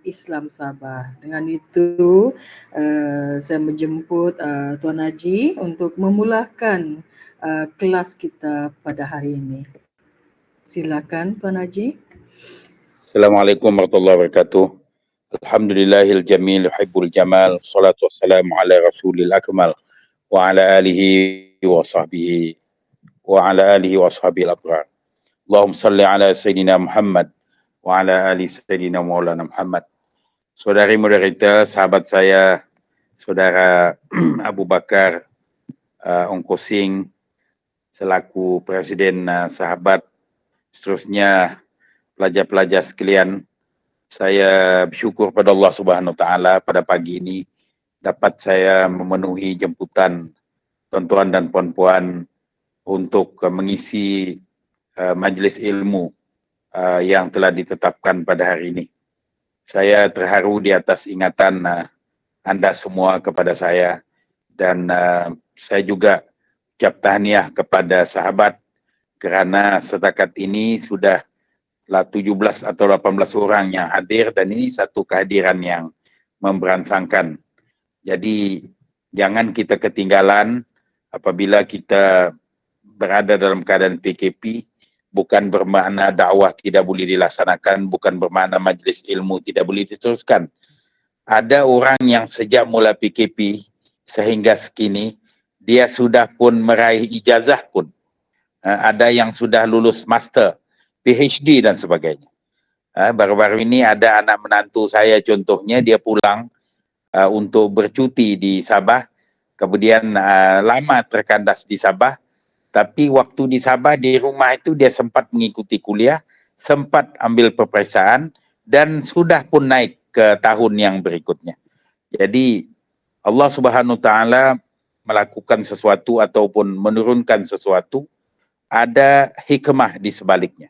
Islam Sabah. Dengan itu, saya menjemput Tuan Haji untuk memulakan kelas kita pada hari ini. Silakan Tuan Haji. Assalamualaikum warahmatullahi wabarakatuh. Alhamdulillahil jamil yuhibbul jamal. Salatu wassalamu ala rasulil akmal wa ala alihi wa sahbihi al-abrar. Allahumma salli ala Sayyidina Muhammad wa ala ali Sayyidina Maulana Muhammad. Saudari moderator, sahabat saya, Saudara Abu Bakar Ongkosing, selaku Presiden sahabat, seterusnya pelajar-pelajar sekalian, saya bersyukur pada Allah Subhanahu Wa Taala pada pagi ini dapat saya memenuhi jemputan tuan-tuan dan puan-puan untuk mengisi majlis ilmu yang telah ditetapkan pada hari ini. Saya terharu di atas ingatan anda semua kepada saya, dan saya juga ucap tahniah kepada sahabat kerana setakat ini sudah 17 atau 18 orang yang hadir, dan ini satu kehadiran yang memberansangkan. Jadi jangan kita ketinggalan apabila kita berada dalam keadaan PKP. Bukan bermakna dakwah tidak boleh dilaksanakan, bukan bermakna majlis ilmu tidak boleh diteruskan. Ada orang yang sejak mula PKP sehingga sekini, dia sudah pun meraih ijazah pun. Ada yang sudah lulus master, PhD dan sebagainya. Baru-baru ini ada anak menantu saya contohnya, dia pulang untuk bercuti di Sabah, kemudian lama terkandas di Sabah, tapi waktu di Sabah di rumah itu dia sempat mengikuti kuliah, sempat ambil peperiksaan, dan sudah pun naik ke tahun yang berikutnya. Jadi Allah Subhanahu Taala melakukan sesuatu ataupun menurunkan sesuatu, ada hikmah di sebaliknya.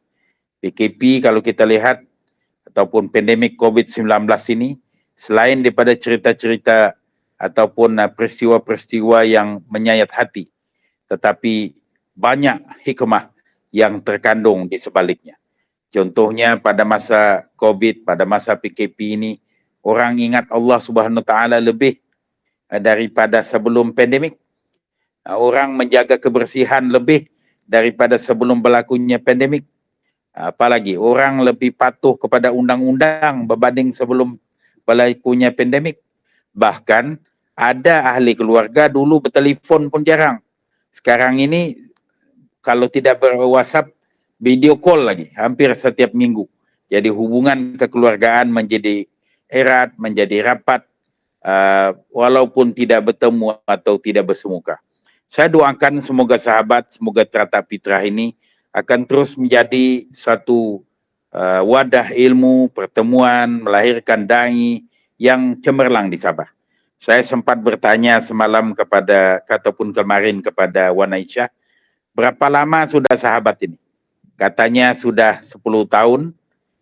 PKP kalau kita lihat ataupun pandemik COVID-19 ini, selain daripada cerita-cerita ataupun peristiwa-peristiwa yang menyayat hati, tetapi banyak hikmah yang terkandung di sebaliknya. Contohnya pada masa COVID, pada masa PKP ini, orang ingat Allah Subhanahu Taala lebih daripada sebelum pandemik. Orang menjaga kebersihan lebih daripada sebelum berlakunya pandemik. Apalagi orang lebih patuh kepada undang-undang berbanding sebelum berlakunya pandemik. Bahkan ada ahli keluarga dulu bertelefon pun jarang. Sekarang ini kalau tidak ber-WhatsApp, video call lagi hampir setiap minggu. Jadi hubungan kekeluargaan menjadi erat, menjadi rapat, walaupun tidak bertemu atau tidak bersemuka. Saya doakan semoga sahabat, semoga Teratak Fitrah ini akan terus menjadi suatu wadah ilmu, pertemuan, melahirkan dai yang cemerlang di Sabah. Saya sempat bertanya semalam kepada, ataupun kemarin kepada Wan Aisyah, berapa lama sudah sahabat ini? Katanya sudah 10 tahun,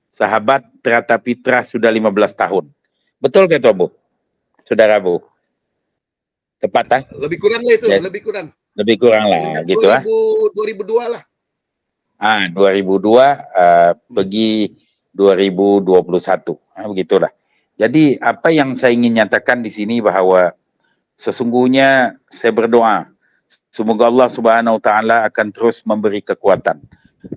sahabat Teratak Fitrah sudah 15 tahun. Betul ke itu, Bu? Saudara Bu? Tepat, tak? Lebih kurang lah itu, lebih kurang. Lebih kurang lah, gitu 2002 lah. 2002 pergi 2021, begitulah. Jadi apa yang saya ingin nyatakan di sini bahawa sesungguhnya saya berdoa semoga Allah Subhanahu Taala akan terus memberi kekuatan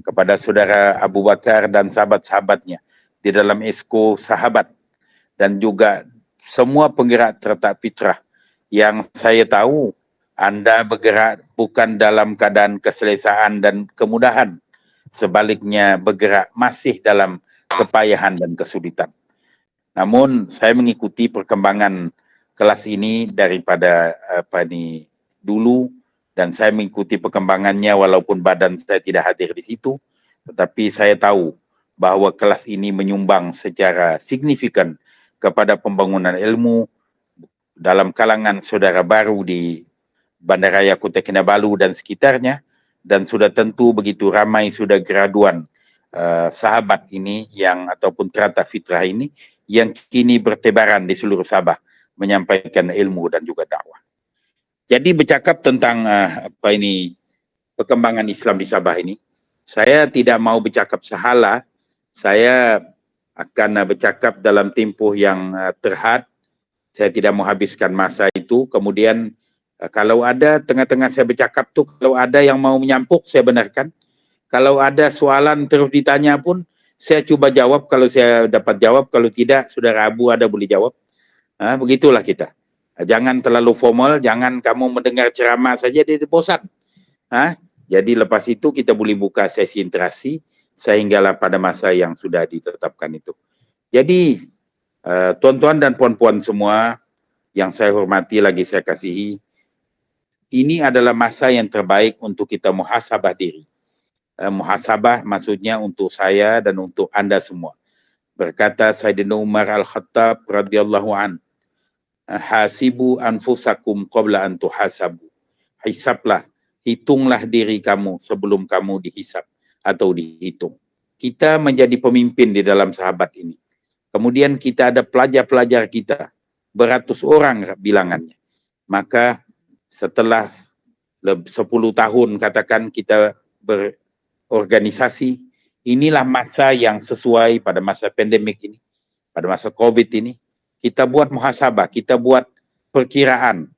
kepada saudara Abu Bakar dan sahabat-sahabatnya di dalam esko sahabat, dan juga semua penggerak Teratak Fitrah yang saya tahu anda bergerak bukan dalam keadaan keselesaan dan kemudahan, sebaliknya bergerak masih dalam kepayahan dan kesulitan. Namun saya mengikuti perkembangan kelas ini daripada dulu, dan saya mengikuti perkembangannya walaupun badan saya tidak hadir di situ, tetapi saya tahu bahawa kelas ini menyumbang secara signifikan kepada pembangunan ilmu dalam kalangan saudara baru di Bandaraya Kota Kinabalu dan sekitarnya, dan sudah tentu begitu ramai sudah graduan sahabat ini yang ataupun Teratak Fitrah ini yang kini bertebaran di seluruh Sabah menyampaikan ilmu dan juga dakwah. Jadi bercakap tentang perkembangan Islam di Sabah ini, saya tidak mau bercakap sahala. Saya akan bercakap dalam tempoh yang terhad. Saya tidak mau habiskan masa itu. Kemudian kalau ada tengah-tengah saya bercakap tu, kalau ada yang mau menyampuk, saya benarkan. Kalau ada soalan terus ditanya pun, saya cuba jawab. Kalau saya dapat jawab, kalau tidak, saudara Abu ada boleh jawab. Begitulah kita. Jangan terlalu formal, jangan kamu mendengar ceramah saja dia bosan. Jadi lepas itu kita boleh buka sesi interaksi sehinggalah pada masa yang sudah ditetapkan itu. Jadi tuan-tuan dan puan-puan semua yang saya hormati lagi saya kasihi, ini adalah masa yang terbaik untuk kita muhasabah diri. Muhasabah maksudnya untuk saya dan untuk anda semua. Berkata Sayyidina Umar Al-Khattab radhiyallahu an, hasibu anfusakum qabla an tuhasabu. Hisablah, hitunglah diri kamu sebelum kamu dihisab atau dihitung. Kita menjadi pemimpin di dalam sahabat ini. Kemudian kita ada pelajar-pelajar kita, beratus orang bilangannya. Maka setelah 10 tahun katakan kita berorganisasi, inilah masa yang sesuai pada masa pandemik ini, pada masa COVID ini, kita buat muhasabah, kita buat perkiraan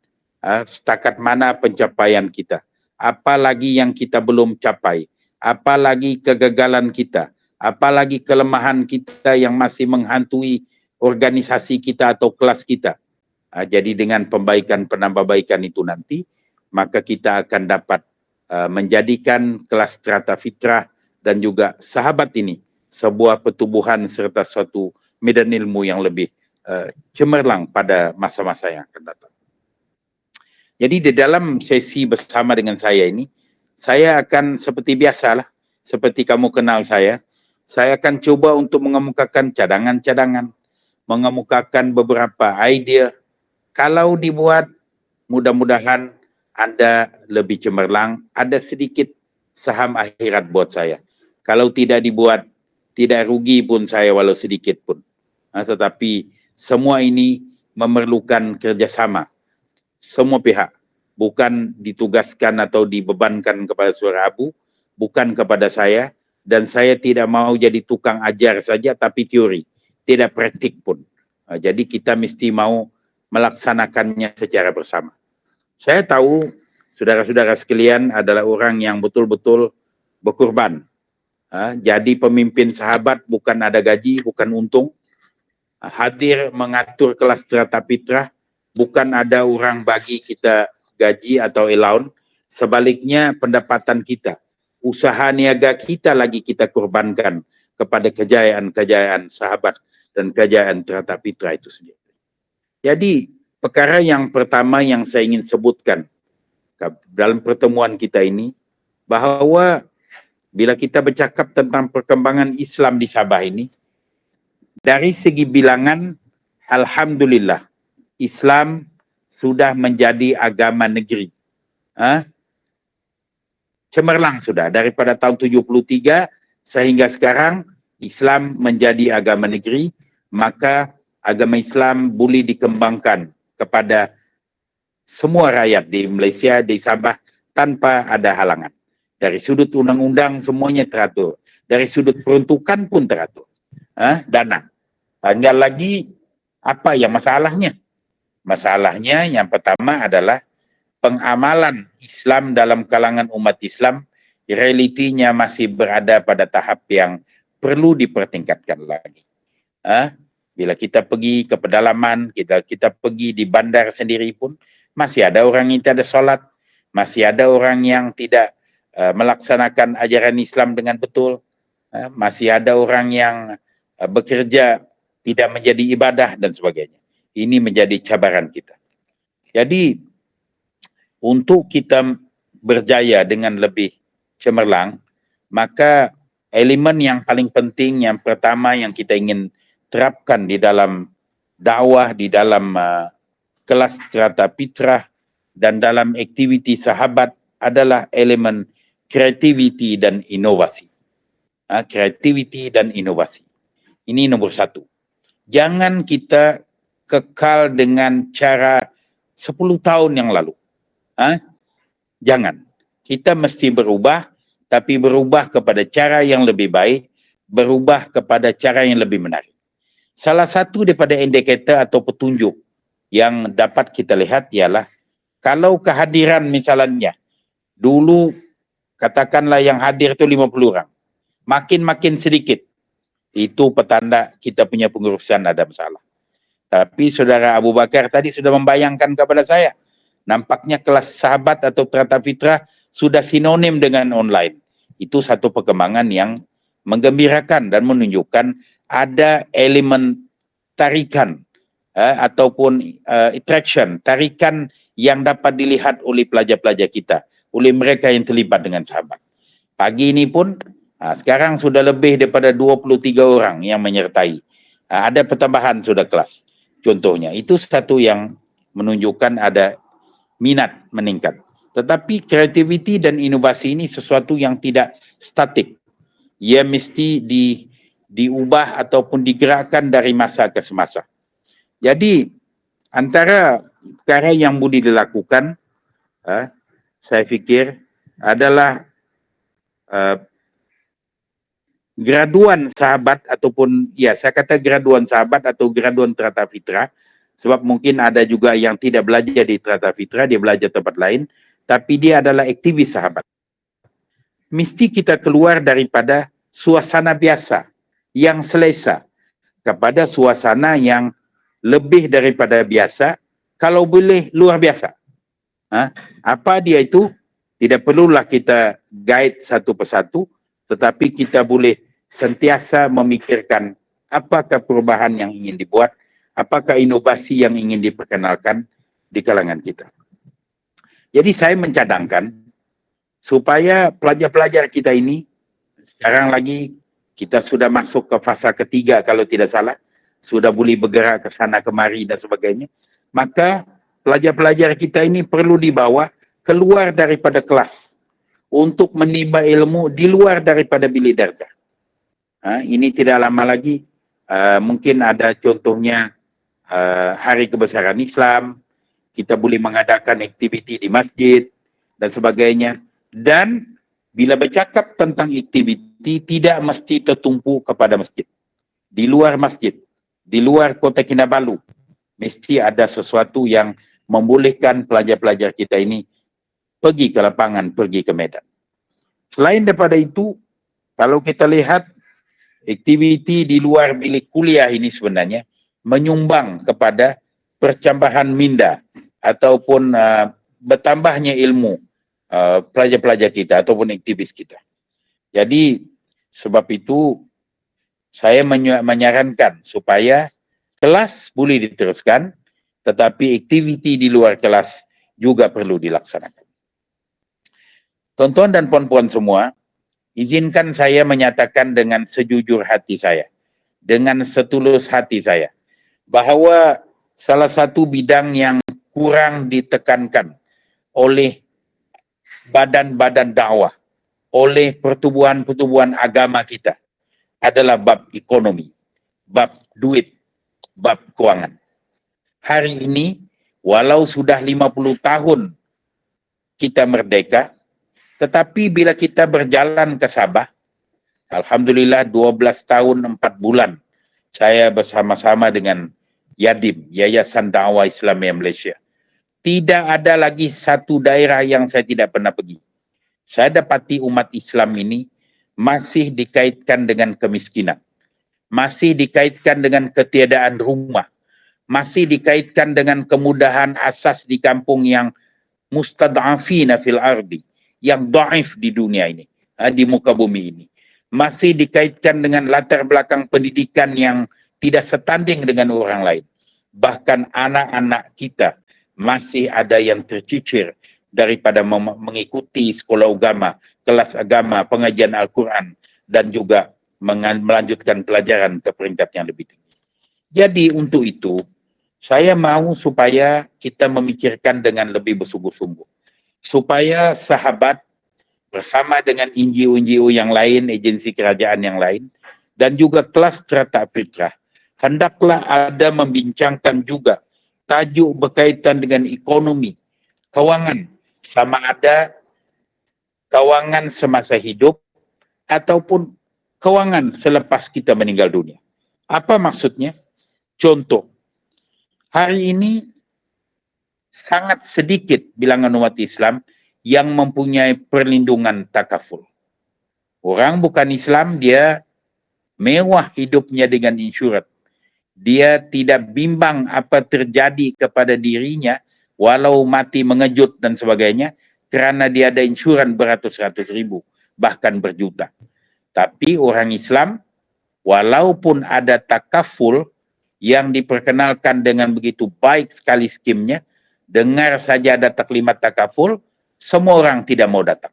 setakat mana pencapaian kita, apa lagi yang kita belum capai, apa lagi kegagalan kita, apa lagi kelemahan kita yang masih menghantui organisasi kita atau kelas kita. Jadi dengan pembaikan penambahbaikan itu nanti, maka kita akan dapat menjadikan kelas Strata Fitrah dan juga sahabat ini sebuah pertubuhan serta suatu medan ilmu yang lebih cemerlang pada masa-masa yang akan datang. Jadi di dalam sesi bersama dengan saya ini, saya akan seperti biasalah, seperti kamu kenal saya akan coba untuk mengemukakan cadangan-cadangan, mengemukakan beberapa idea. Kalau dibuat, mudah-mudahan Anda lebih cemerlang, ada sedikit saham akhirat buat saya. Kalau tidak dibuat, tidak rugi pun saya walau sedikit pun. Tetapi semua ini memerlukan kerjasama. Semua pihak. Bukan ditugaskan atau dibebankan kepada saudara Abu, bukan kepada saya. Dan saya tidak mau jadi tukang ajar saja, tapi teori. Tidak praktik pun. Jadi kita mesti mau melaksanakannya secara bersama. Saya tahu saudara-saudara sekalian adalah orang yang betul-betul berkorban. Jadi pemimpin sahabat bukan ada gaji, bukan untung. Hadir mengatur kelas Strata Fitrah, bukan ada orang bagi kita gaji atau allowance. Sebaliknya pendapatan kita, usaha niaga kita lagi kita korbankan kepada kejayaan-kejayaan sahabat dan kejayaan Strata Fitrah itu sendiri. Jadi, perkara yang pertama yang saya ingin sebutkan dalam pertemuan kita ini, bahawa bila kita bercakap tentang perkembangan Islam di Sabah ini, dari segi bilangan, alhamdulillah, Islam sudah menjadi agama negeri. Cemerlang sudah, daripada tahun 73 sehingga sekarang, Islam menjadi agama negeri, maka agama Islam boleh dikembangkan kepada semua rakyat di Malaysia, di Sabah tanpa ada halangan. Dari sudut undang-undang semuanya teratur. Dari sudut peruntukan pun teratur. Dana. Tinggal lagi apa yang masalahnya? Masalahnya yang pertama adalah pengamalan Islam dalam kalangan umat Islam, realitinya masih berada pada tahap yang perlu dipertingkatkan lagi. Bila kita pergi ke pedalaman, kita pergi di bandar sendiri pun, masih ada orang yang tidak solat, masih ada orang yang tidak melaksanakan ajaran Islam dengan betul, masih ada orang yang bekerja tidak menjadi ibadah dan sebagainya. Ini menjadi cabaran kita. Jadi, untuk kita berjaya dengan lebih cemerlang, maka elemen yang paling penting, yang pertama yang kita ingin terapkan di dalam dakwah, di dalam kelas Strata Fitrah dan dalam aktiviti sahabat adalah elemen kreativiti dan inovasi. Kreativiti dan inovasi. Ini nomor satu. Jangan kita kekal dengan cara 10 tahun yang lalu. Jangan. Kita mesti berubah, tapi berubah kepada cara yang lebih baik, berubah kepada cara yang lebih menarik. Salah satu daripada indikator atau petunjuk yang dapat kita lihat ialah kalau kehadiran misalnya dulu katakanlah yang hadir itu 50 orang, makin sedikit, itu petanda kita punya pengurusan ada masalah. Tapi saudara Abu Bakar tadi sudah membayangkan kepada saya, nampaknya kelas sahabat atau Tata Fitrah sudah sinonim dengan online. Itu satu perkembangan yang menggembirakan dan menunjukkan ada elemen tarikan ataupun attraction, tarikan yang dapat dilihat oleh pelajar-pelajar kita, oleh mereka yang terlibat dengan sahabat. Pagi ini pun sekarang sudah lebih daripada 23 orang yang menyertai. Ada pertambahan sudah kelas. Contohnya, itu satu yang menunjukkan ada minat meningkat. Tetapi kreativiti dan inovasi ini sesuatu yang tidak statik. Ia mesti diubah ataupun digerakkan dari masa ke semasa. Jadi antara perkara yang boleh dilakukan, saya fikir adalah graduan sahabat ataupun saya kata graduan sahabat atau graduan Tata Fitrah, sebab mungkin ada juga yang tidak belajar di Tata Fitrah, dia belajar tempat lain, tapi dia adalah aktivis sahabat. Mesti kita keluar daripada suasana biasa yang selesa kepada suasana yang lebih daripada biasa, kalau boleh luar biasa. Apa dia itu? Tidak perlulah kita guide satu persatu, tetapi kita boleh sentiasa memikirkan apakah perubahan yang ingin dibuat, apakah inovasi yang ingin diperkenalkan di kalangan kita. Jadi saya mencadangkan supaya pelajar-pelajar kita ini, sekarang lagi kita sudah masuk ke fasa ketiga kalau tidak salah, sudah boleh bergerak ke sana kemari dan sebagainya, maka pelajar-pelajar kita ini perlu dibawa keluar daripada kelas untuk menimba ilmu di luar daripada bilik darjah. Ini tidak lama lagi, mungkin ada contohnya Hari Kebesaran Islam, kita boleh mengadakan aktiviti di masjid dan sebagainya. Dan bila bercakap tentang aktiviti, tidak mesti tertumpu kepada masjid. Di luar masjid, di luar Kota Kinabalu, mesti ada sesuatu yang membolehkan pelajar-pelajar kita ini pergi ke lapangan, pergi ke medan. Selain daripada itu, kalau kita lihat aktiviti di luar bilik kuliah ini sebenarnya menyumbang kepada percambahan minda ataupun bertambahnya ilmu pelajar-pelajar kita ataupun aktivis kita. Jadi sebab itu saya menyarankan supaya kelas boleh diteruskan, tetapi aktiviti di luar kelas juga perlu dilaksanakan. Tuan-tuan dan puan-puan semua, izinkan saya menyatakan dengan sejujur hati saya, dengan setulus hati saya, bahawa salah satu bidang yang kurang ditekankan oleh badan-badan dakwah, oleh pertubuhan-pertubuhan agama kita adalah bab ekonomi, bab duit, bab kewangan. Hari ini, walau sudah 50 tahun kita merdeka, tetapi bila kita berjalan ke Sabah, alhamdulillah 12 tahun 4 bulan, saya bersama-sama dengan Yadim, Yayasan Dakwah Islamiyah Malaysia. Tidak ada lagi satu daerah yang saya tidak pernah pergi. Saya dapati umat Islam ini masih dikaitkan dengan kemiskinan, masih dikaitkan dengan ketiadaan rumah, masih dikaitkan dengan kemudahan asas di kampung yang mustad'afina fil ardi, yang dhaif di dunia ini, di muka bumi ini. Masih dikaitkan dengan latar belakang pendidikan yang tidak setanding dengan orang lain. Bahkan anak-anak kita masih ada yang tercicir daripada mengikuti sekolah agama, kelas agama, pengajian Al-Quran, dan juga melanjutkan pelajaran ke peringkat yang lebih tinggi. Jadi untuk itu, saya mahu supaya kita memikirkan dengan lebih bersungguh-sungguh. Supaya sahabat bersama dengan NGO-NGO yang lain, agensi kerajaan yang lain, dan juga kelas Tata Fitrah, hendaklah ada membincangkan juga tajuk berkaitan dengan ekonomi, kewangan, sama ada kewangan semasa hidup ataupun kewangan selepas kita meninggal dunia. Apa maksudnya? Contoh, hari ini sangat sedikit bilangan umat Islam yang mempunyai perlindungan takaful. Orang bukan Islam, dia mewah hidupnya dengan insurans. Dia tidak bimbang apa terjadi kepada dirinya walau mati mengejut dan sebagainya kerana dia ada insurans beratus-ratus ribu, bahkan berjuta. Tapi orang Islam, walaupun ada takaful yang diperkenalkan dengan begitu baik sekali skimnya, dengar saja ada taklimat takaful, semua orang tidak mau datang.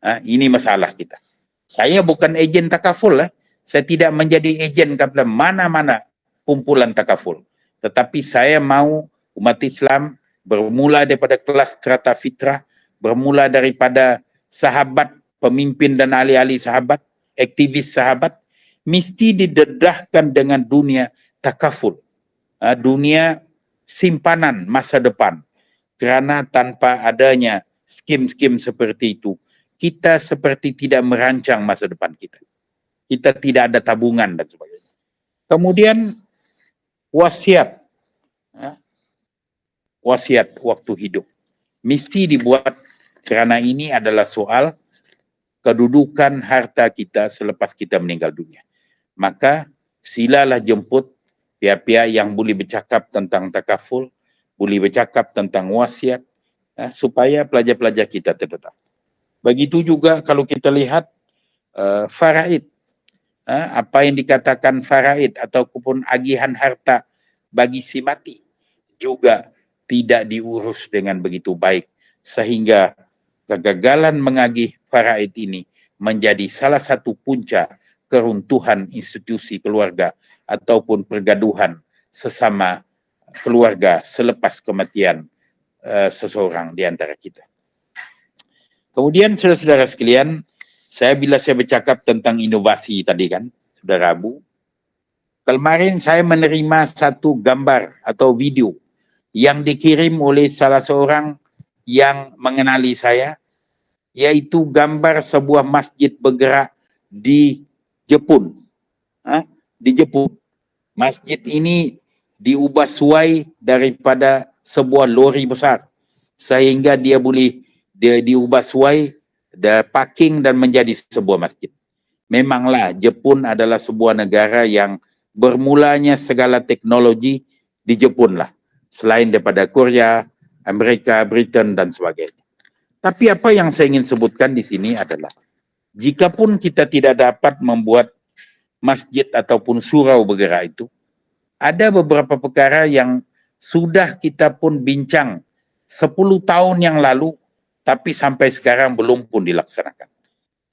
Ini masalah kita. Saya bukan ejen takaful. Saya tidak menjadi ejen kepada mana-mana kumpulan takaful. Tetapi saya mau umat Islam bermula daripada kelas strata fitrah, bermula daripada sahabat, pemimpin dan ahli-ahli sahabat, aktivis sahabat, mesti didedahkan dengan dunia takaful. Dunia simpanan masa depan. Kerana tanpa adanya skim-skim seperti itu, kita seperti tidak merancang masa depan kita. Kita tidak ada tabungan dan sebagainya. Kemudian wasiat. Wasiat waktu hidup. Mesti dibuat kerana ini adalah soal kedudukan harta kita selepas kita meninggal dunia. Maka silalah jemput pihak-pihak yang boleh bercakap tentang takaful, boleh bercakap tentang wasiat, supaya pelajar-pelajar kita terdedah. Begitu juga kalau kita lihat faraid. Apa yang dikatakan faraid ataupun agihan harta bagi si mati juga tidak diurus dengan begitu baik sehingga kegagalan mengagih faraid ini menjadi salah satu punca keruntuhan institusi keluarga ataupun pergaduhan sesama keluarga selepas kematian seseorang di antara kita. Kemudian saudara-saudara sekalian, bila saya bercakap tentang inovasi tadi kan, saudara Abu, kemarin saya menerima satu gambar atau video yang dikirim oleh salah seorang yang mengenali saya, yaitu gambar sebuah masjid bergerak di Jepun. Di Jepun. Masjid ini diubah suai daripada sebuah lori besar sehingga dia boleh diubah suai, parking dan menjadi sebuah masjid. Memanglah Jepun adalah sebuah negara yang bermulanya segala teknologi di Jepun lah. Selain daripada Korea, Amerika, Britain dan sebagainya. Tapi apa yang saya ingin sebutkan di sini adalah jikapun kita tidak dapat membuat masjid ataupun surau bergerak itu, ada beberapa perkara yang sudah kita pun bincang 10 tahun yang lalu, tapi sampai sekarang belum pun dilaksanakan.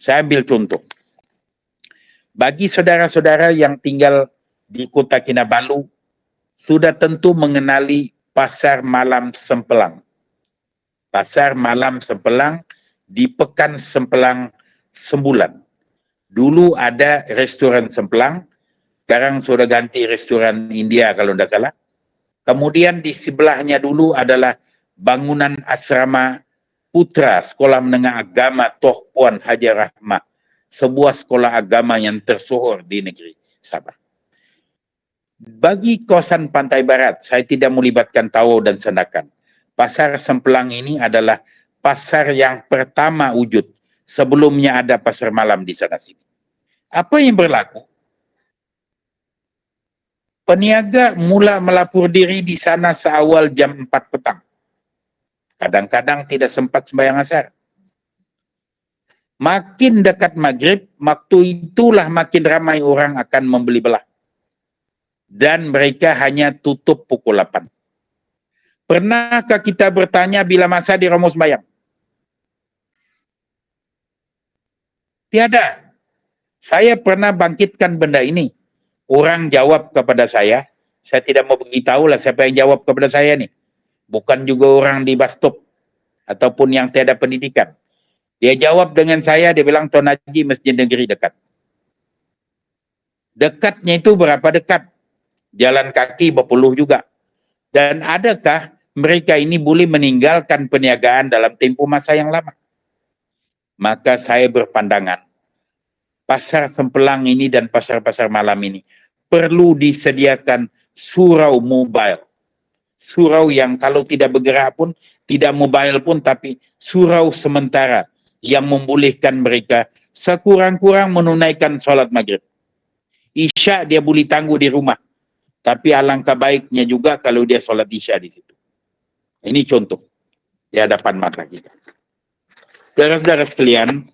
Saya ambil contoh. Bagi saudara-saudara yang tinggal di Kota Kinabalu, sudah tentu mengenali Pasar Malam Sempelang. Pasar Malam Sempelang di Pekan Sempelang Sembulan. Dulu ada restoran Sempelang, sekarang sudah ganti restoran India kalau tidak salah. Kemudian di sebelahnya dulu adalah bangunan asrama Putra Sekolah Menengah Agama Toh Puan Haji Rahmah, sebuah sekolah agama yang tersohor di negeri Sabah. Bagi kawasan pantai barat, saya tidak melibatkan Tawau dan Sandakan. Pasar Sempelang ini adalah pasar yang pertama wujud. Sebelumnya ada pasar malam di sana sini. Apa yang berlaku? Peniaga mula melapor diri di sana seawal jam 4 petang. Kadang-kadang tidak sempat sembahyang asar. Makin dekat maghrib, waktu itulah makin ramai orang akan membeli belah. Dan mereka hanya tutup pukul 8. Pernahkah kita bertanya bila masa diromo sembahyang? Tiada. Saya pernah bangkitkan benda ini. Orang jawab kepada saya tidak mau beritahu lah siapa yang jawab kepada saya ni. Bukan juga orang di bus stop ataupun yang tiada pendidikan. Dia jawab dengan saya, dia bilang, Tuan Haji, masjid negeri dekat. Dekatnya itu berapa dekat? Jalan kaki berpuluh juga. Dan adakah mereka ini boleh meninggalkan perniagaan dalam tempoh masa yang lama? Maka saya berpandangan, pasar Sempelang ini dan pasar-pasar malam ini perlu disediakan surau mobile. Surau yang kalau tidak bergerak pun, tidak mobile pun, tapi surau sementara yang membolehkan mereka sekurang-kurang menunaikan solat maghrib. Isya dia boleh tangguh di rumah. Tapi alangkah baiknya juga kalau dia solat isya di situ. Ini contoh di hadapan mata kita. Saudara-saudara sekalian,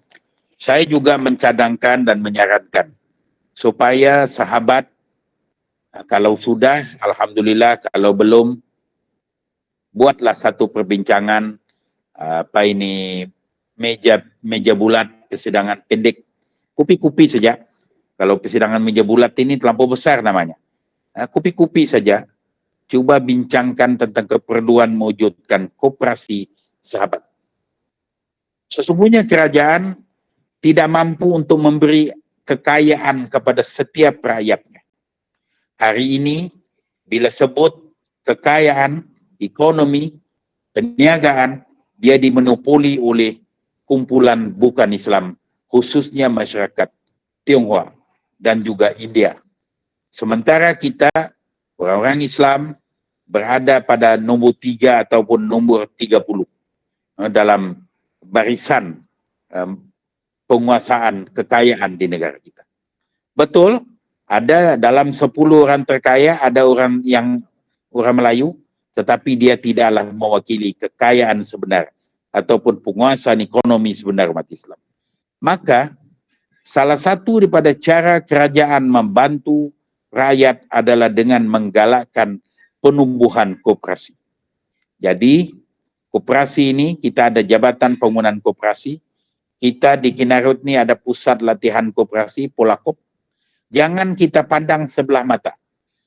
saya juga mencadangkan dan menyarankan supaya sahabat, kalau sudah, alhamdulillah, kalau belum, buatlah satu perbincangan meja bulat persidangan pendek, kupi-kupi saja. Kalau persidangan meja bulat ini terlampau besar namanya. Kupi-kupi saja, coba bincangkan tentang keperluan mewujudkan koperasi sahabat. Sesungguhnya kerajaan tidak mampu untuk memberi kekayaan kepada setiap rakyatnya. Hari ini, bila sebut kekayaan, ekonomi, perniagaan, dia dimonopoli oleh kumpulan bukan Islam, khususnya masyarakat Tionghoa dan juga India. Sementara kita, orang-orang Islam, berada pada nombor 3 ataupun nombor 30 dalam barisan penguasaan kekayaan di negara kita. Betul, ada dalam 10 orang terkaya, ada orang Melayu, tetapi dia tidaklah mewakili kekayaan sebenar ataupun penguasaan ekonomi sebenar umat Islam. Maka, salah satu daripada cara kerajaan membantu rakyat adalah dengan menggalakkan penumbuhan koperasi. Jadi, koperasi ini, kita ada Jabatan Pembangunan Koperasi, kita di Kinarut ni ada pusat latihan koperasi, Polakop. Jangan kita pandang sebelah mata.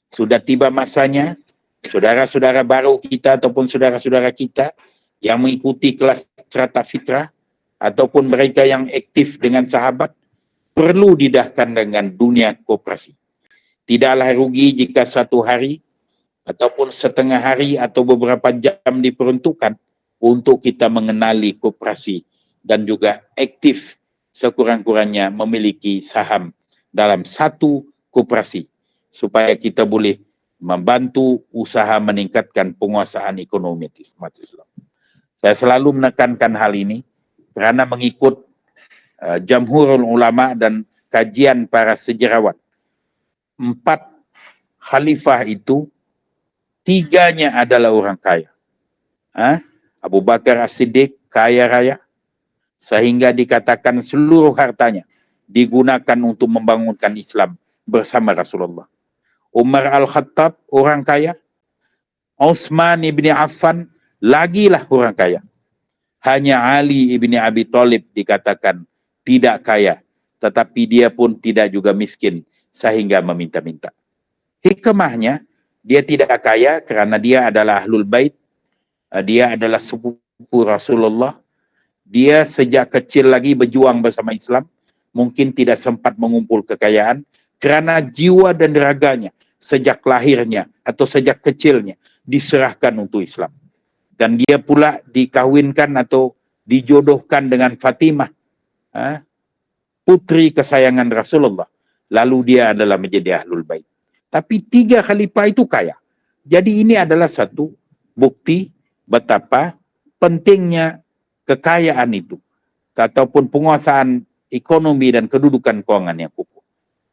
Sudah tiba masanya, saudara-saudara baru kita ataupun saudara-saudara kita yang mengikuti kelas strata fitrah ataupun mereka yang aktif dengan sahabat perlu didahkan dengan dunia koperasi. Tidaklah rugi jika satu hari ataupun setengah hari atau beberapa jam diperuntukkan untuk kita mengenali koperasi dan juga aktif sekurang-kurangnya memiliki saham dalam satu koperasi supaya kita boleh membantu usaha meningkatkan penguasaan ekonomi umat Islam. Saya selalu menekankan hal ini kerana mengikut Jamhurul Ulama dan kajian para sejarawan. 4 khalifah itu 3-nya adalah orang kaya. Abu Bakar As-Siddiq kaya raya sehingga dikatakan seluruh hartanya digunakan untuk membangunkan Islam bersama Rasulullah. Umar Al-Khattab orang kaya. Utsman ibni Affan lagilah orang kaya. Hanya Ali ibni Abi Thalib dikatakan tidak kaya, tetapi dia pun tidak juga miskin sehingga meminta-minta. Hikmahnya, dia tidak kaya kerana dia adalah Ahlul Bait, dia adalah sepupu Rasulullah, dia sejak kecil lagi berjuang bersama Islam, mungkin tidak sempat mengumpul kekayaan, kerana jiwa dan raganya sejak lahirnya atau sejak kecilnya diserahkan untuk Islam. Dan dia pula dikahwinkan atau dijodohkan dengan Fatimah, putri kesayangan Rasulullah. Lalu dia adalah menjadi Ahlul Bait. Tapi 3 khalifah itu kaya. Jadi ini adalah satu bukti betapa pentingnya kekayaan itu ataupun penguasaan ekonomi dan kedudukan keuangan yang kukuh.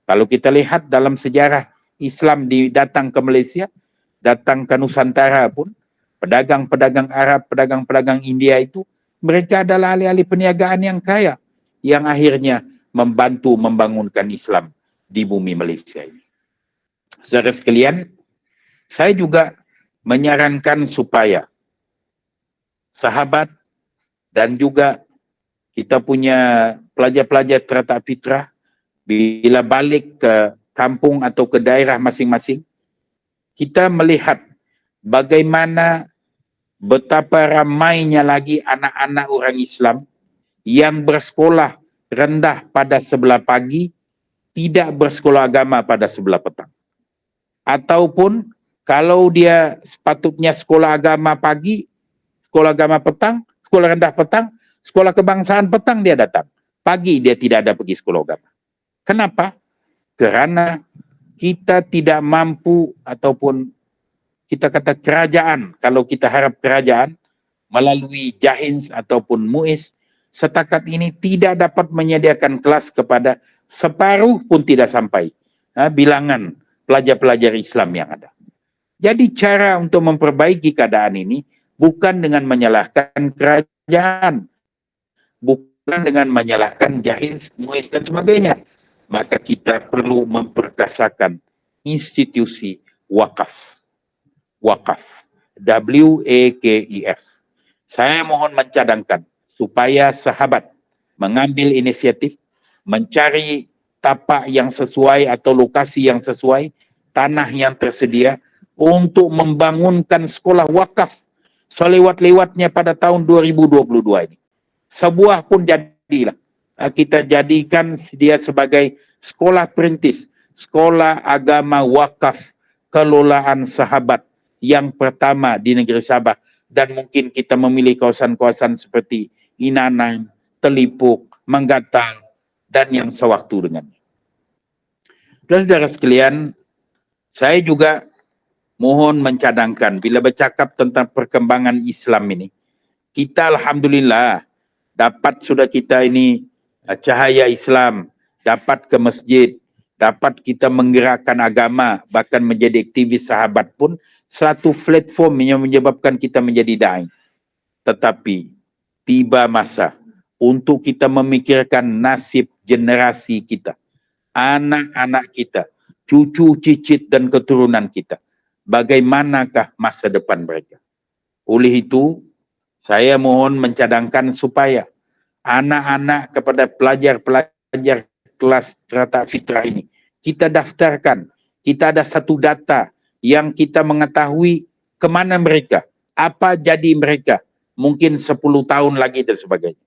Kalau kita lihat dalam sejarah Islam datang ke Malaysia, datang ke Nusantara pun, pedagang-pedagang Arab, pedagang-pedagang India itu, mereka adalah ahli-ahli perniagaan yang kaya, yang akhirnya membantu membangunkan Islam di bumi Malaysia ini. Saudara sekalian, saya juga menyarankan supaya sahabat dan juga kita punya pelajar-pelajar Strata Fitrah bila balik ke kampung atau ke daerah masing-masing, kita melihat bagaimana betapa ramainya lagi anak-anak orang Islam yang bersekolah rendah pada sebelah pagi, tidak bersekolah agama pada sebelah petang. Ataupun kalau dia sepatutnya sekolah agama pagi, sekolah agama petang, sekolah rendah petang, sekolah kebangsaan petang dia datang. Pagi dia tidak ada pergi sekolah agama. Kenapa? Kerana kita tidak mampu ataupun kita kata kerajaan, kalau kita harap kerajaan melalui Jahins ataupun MUIS setakat ini tidak dapat menyediakan kelas kepada separuh pun tidak sampai bilangan pelajar-pelajar Islam yang ada. Jadi cara untuk memperbaiki keadaan ini bukan dengan menyalahkan kerajaan, bukan dengan menyalahkan Jahins, MUIS dan sebagainya. Maka kita perlu memperkasakan institusi wakaf. Wakaf. WAKIF. Saya mohon mencadangkan supaya sahabat mengambil inisiatif, mencari tapak yang sesuai atau lokasi yang sesuai, tanah yang tersedia untuk membangunkan sekolah wakaf selewat-lewatnya pada tahun 2022 ini. Sebuah pun jadilah. Kita jadikan dia sebagai sekolah perintis, sekolah agama wakaf kelolaan sahabat yang pertama di negeri Sabah, dan mungkin kita memilih kawasan-kawasan seperti Inanam, Telipuk, Manggatal dan yang sewaktu dengannya. Dan saudara sekalian, saya juga mohon mencadangkan bila bercakap tentang perkembangan Islam ini, kita alhamdulillah dapat sudah kita ini cahaya Islam, dapat ke masjid, dapat kita menggerakkan agama, bahkan menjadi aktivis sahabat pun satu platform yang menyebabkan kita menjadi dai. Tetapi tiba masa untuk kita memikirkan nasib generasi kita, anak-anak kita, cucu cicit dan keturunan kita. Bagaimanakah masa depan mereka? Oleh itu, saya mohon mencadangkan supaya anak-anak kepada pelajar-pelajar kelas Strata Fitrah ini kita daftarkan. Kita ada satu data yang kita mengetahui kemana mereka, apa jadi mereka, mungkin 10 tahun lagi dan sebagainya.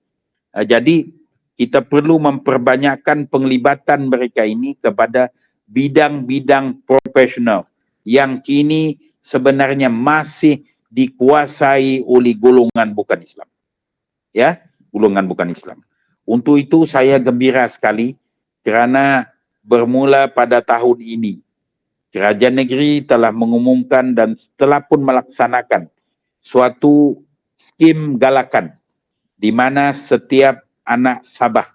Jadi kita perlu memperbanyakkan penglibatan mereka ini kepada bidang-bidang profesional yang kini sebenarnya masih dikuasai oleh golongan bukan Islam. Ya, golongan bukan Islam. Untuk itu saya gembira sekali kerana bermula pada tahun ini kerajaan negeri telah mengumumkan dan telah pun melaksanakan suatu skim galakan di mana setiap anak Sabah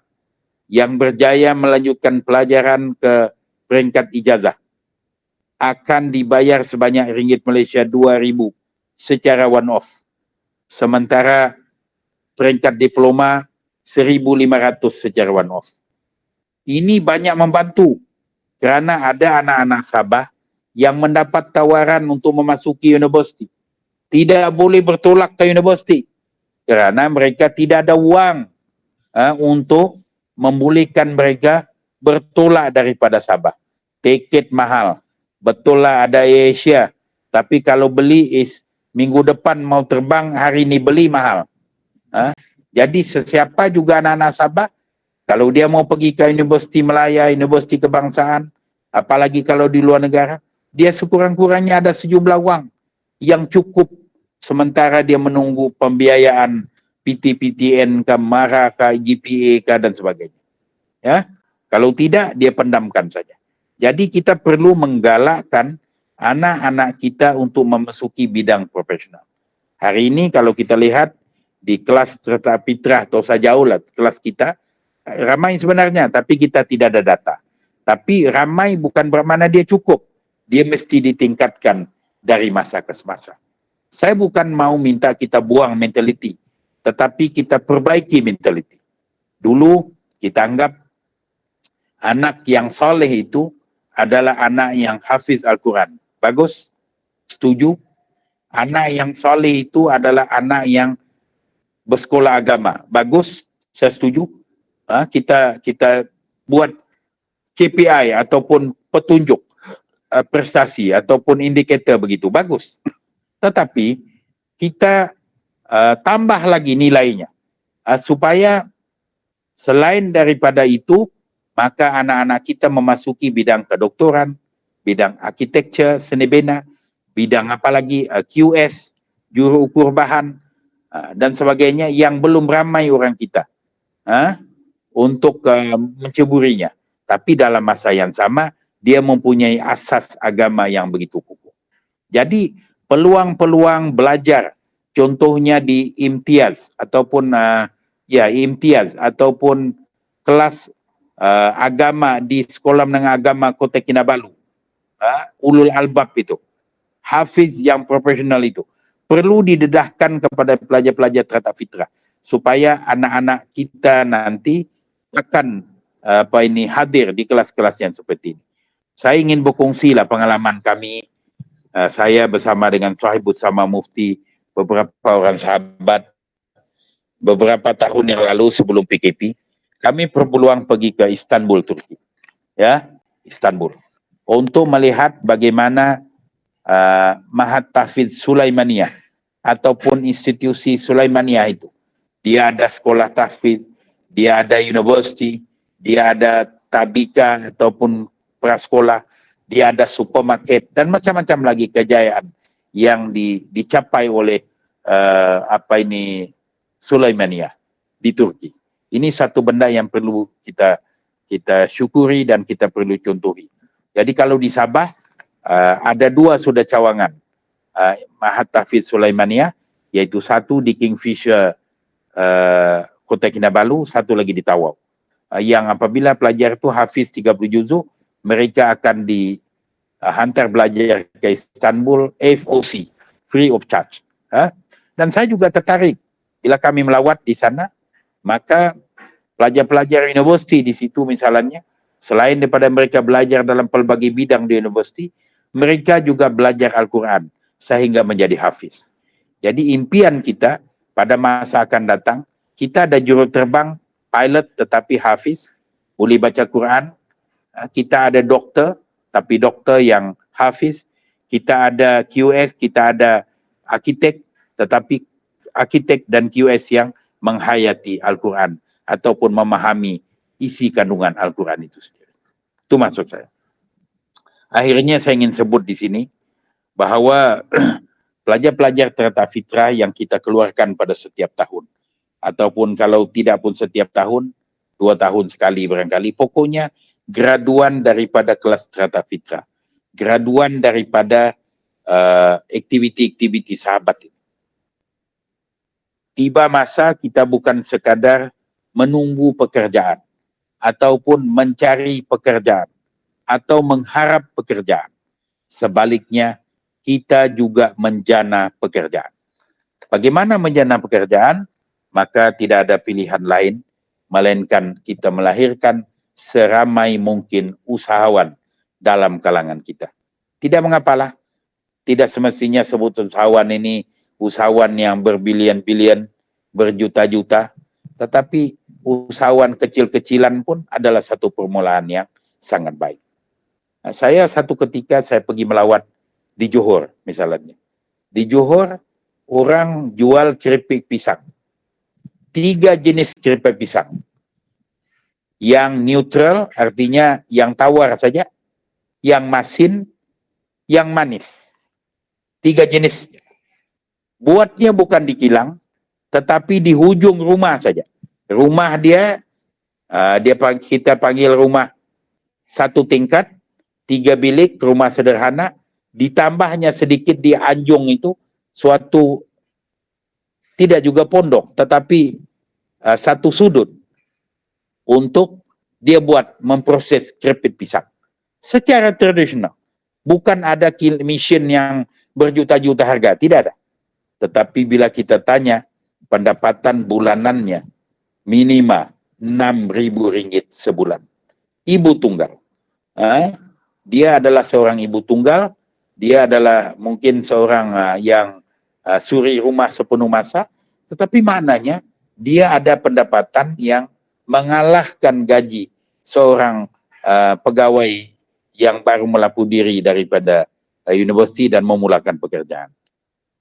yang berjaya melanjutkan pelajaran ke peringkat ijazah akan dibayar sebanyak ringgit Malaysia 2,000 secara one off. Sementara peringkat diploma 1,500 secara one off. Ini banyak membantu kerana ada anak-anak Sabah yang mendapat tawaran untuk memasuki universiti. Tidak boleh bertolak ke universiti kerana mereka tidak ada wang untuk membolehkan mereka bertolak daripada Sabah. Tiket mahal. Betul lah ada Asia, tapi kalau beli minggu depan mau terbang, hari ini beli mahal. Jadi sesiapa juga anak-anak Sabah, kalau dia mau pergi ke Universiti Melaya, Universiti Kebangsaan, apalagi kalau di luar negara, dia sekurang-kurangnya ada sejumlah wang yang cukup sementara dia menunggu pembiayaan PTPTN ke MARA ke GPA ke dan sebagainya. Ya, kalau tidak dia pendamkan saja. Jadi kita perlu menggalakkan anak-anak kita untuk memasuki bidang profesional. Hari ini kalau kita lihat di kelas Strata Fitrah atau sajauh lah kelas kita, ramai sebenarnya tapi kita tidak ada data. Tapi ramai bukan bermakna dia cukup. Dia mesti ditingkatkan dari masa ke masa. Saya bukan mau minta kita buang mentaliti, tetapi kita perbaiki mentaliti. Dulu kita anggap anak yang soleh itu adalah anak yang hafiz Al-Quran. Bagus? Setuju? Anak yang soleh itu adalah anak yang bersekolah agama. Bagus? Saya setuju. Kita buat KPI ataupun petunjuk prestasi ataupun indikator begitu. Bagus. Tetapi kita tambah lagi nilainya supaya selain daripada itu, maka anak-anak kita memasuki bidang kedoktoran, bidang arsitektur, seni bina, bidang apa lagi, QS, juru ukur bahan, dan sebagainya yang belum ramai orang kita untuk menceburinya. Tapi dalam masa yang sama, dia mempunyai asas agama yang begitu kukuh. Jadi peluang-peluang belajar, contohnya di imtiaz ataupun imtiaz ataupun kelas agama di Sekolah Menengah Agama Kota Kinabalu, ulul albab itu, hafiz yang profesional itu, perlu didedahkan kepada pelajar-pelajar teratak fitrah supaya anak-anak kita nanti akan hadir di kelas-kelas yang seperti ini. Saya ingin berkongsilah pengalaman kami. Saya bersama dengan Sahibut Sama Mufti, beberapa orang sahabat, beberapa tahun yang lalu sebelum PKP, kami berpeluang pergi ke Istanbul, Turki. Ya, Istanbul. Untuk melihat bagaimana Mahat Tahfidz Sulaimaniyah ataupun institusi Sulaimaniyah itu. Dia ada sekolah tahfidz, dia ada university, dia ada tabika ataupun prasekolah, dia ada supermarket dan macam-macam lagi kejayaan yang dicapai oleh Sulaimaniyah di Turki. Ini satu benda yang perlu kita syukuri dan kita perlu contohi. Jadi kalau di Sabah ada dua sudah cawangan Mahat Tahfidz Sulaimaniyah, yaitu satu di Kingfisher Kota Kinabalu, satu lagi di Tawau. Yang apabila pelajar itu hafiz 30 juzuk, mereka akan dihantar belajar ke Istanbul FOC, free of charge. Dan saya juga tertarik bila kami melawat di sana, maka pelajar-pelajar universiti di situ misalnya, selain daripada mereka belajar dalam pelbagai bidang di universiti, mereka juga belajar Al-Quran sehingga menjadi hafiz. Jadi impian kita pada masa akan datang, kita ada juruterbang pilot tetapi hafiz, boleh baca Quran. Kita ada doktor, tapi doktor yang hafiz. Kita ada QS, kita ada arkitek, tetapi arkitek dan QS yang menghayati Al-Quran ataupun memahami isi kandungan Al-Quran itu sendiri. Itu maksud saya. Akhirnya saya ingin sebut di sini bahawa pelajar-pelajar teratak fitrah yang kita keluarkan pada setiap tahun, ataupun kalau tidak pun setiap tahun, 2 tahun sekali barangkali, pokoknya graduan daripada kelas teratak fitrah, graduan daripada aktiviti-aktiviti sahabat ini. Tiba masa kita bukan sekadar menunggu pekerjaan ataupun mencari pekerjaan atau mengharap pekerjaan. Sebaliknya, kita juga menjana pekerjaan. Bagaimana menjana pekerjaan? Maka tidak ada pilihan lain, melainkan kita melahirkan seramai mungkin usahawan dalam kalangan kita. Tidak mengapalah, tidak semestinya sebut usahawan ini usahawan yang berbilion-bilion, berjuta-juta, tetapi usahawan kecil-kecilan pun adalah satu permulaan yang sangat baik. Saya satu ketika saya pergi melawat di Johor misalnya. Di Johor orang jual keripik pisang. 3 jenis keripik pisang. Yang neutral artinya yang tawar saja, yang masin, yang manis. 3 jenis. Buatnya bukan di kilang, tetapi di hujung rumah saja. Rumah dia, kita panggil rumah 1 tingkat, 3 bilik, rumah sederhana, ditambahnya sedikit di anjung itu, suatu tidak juga pondok, tetapi satu sudut untuk dia buat memproses keripik pisang. Secara tradisional. Bukan ada mesin yang berjuta-juta harga, tidak ada. Tetapi bila kita tanya, pendapatan bulanannya minimal RM6.000 sebulan. Ibu tunggal. Dia adalah seorang ibu tunggal, dia adalah mungkin seorang yang suri rumah sepenuh masa, tetapi maknanya dia ada pendapatan yang mengalahkan gaji seorang pegawai yang baru melapu diri daripada universiti dan memulakan pekerjaan.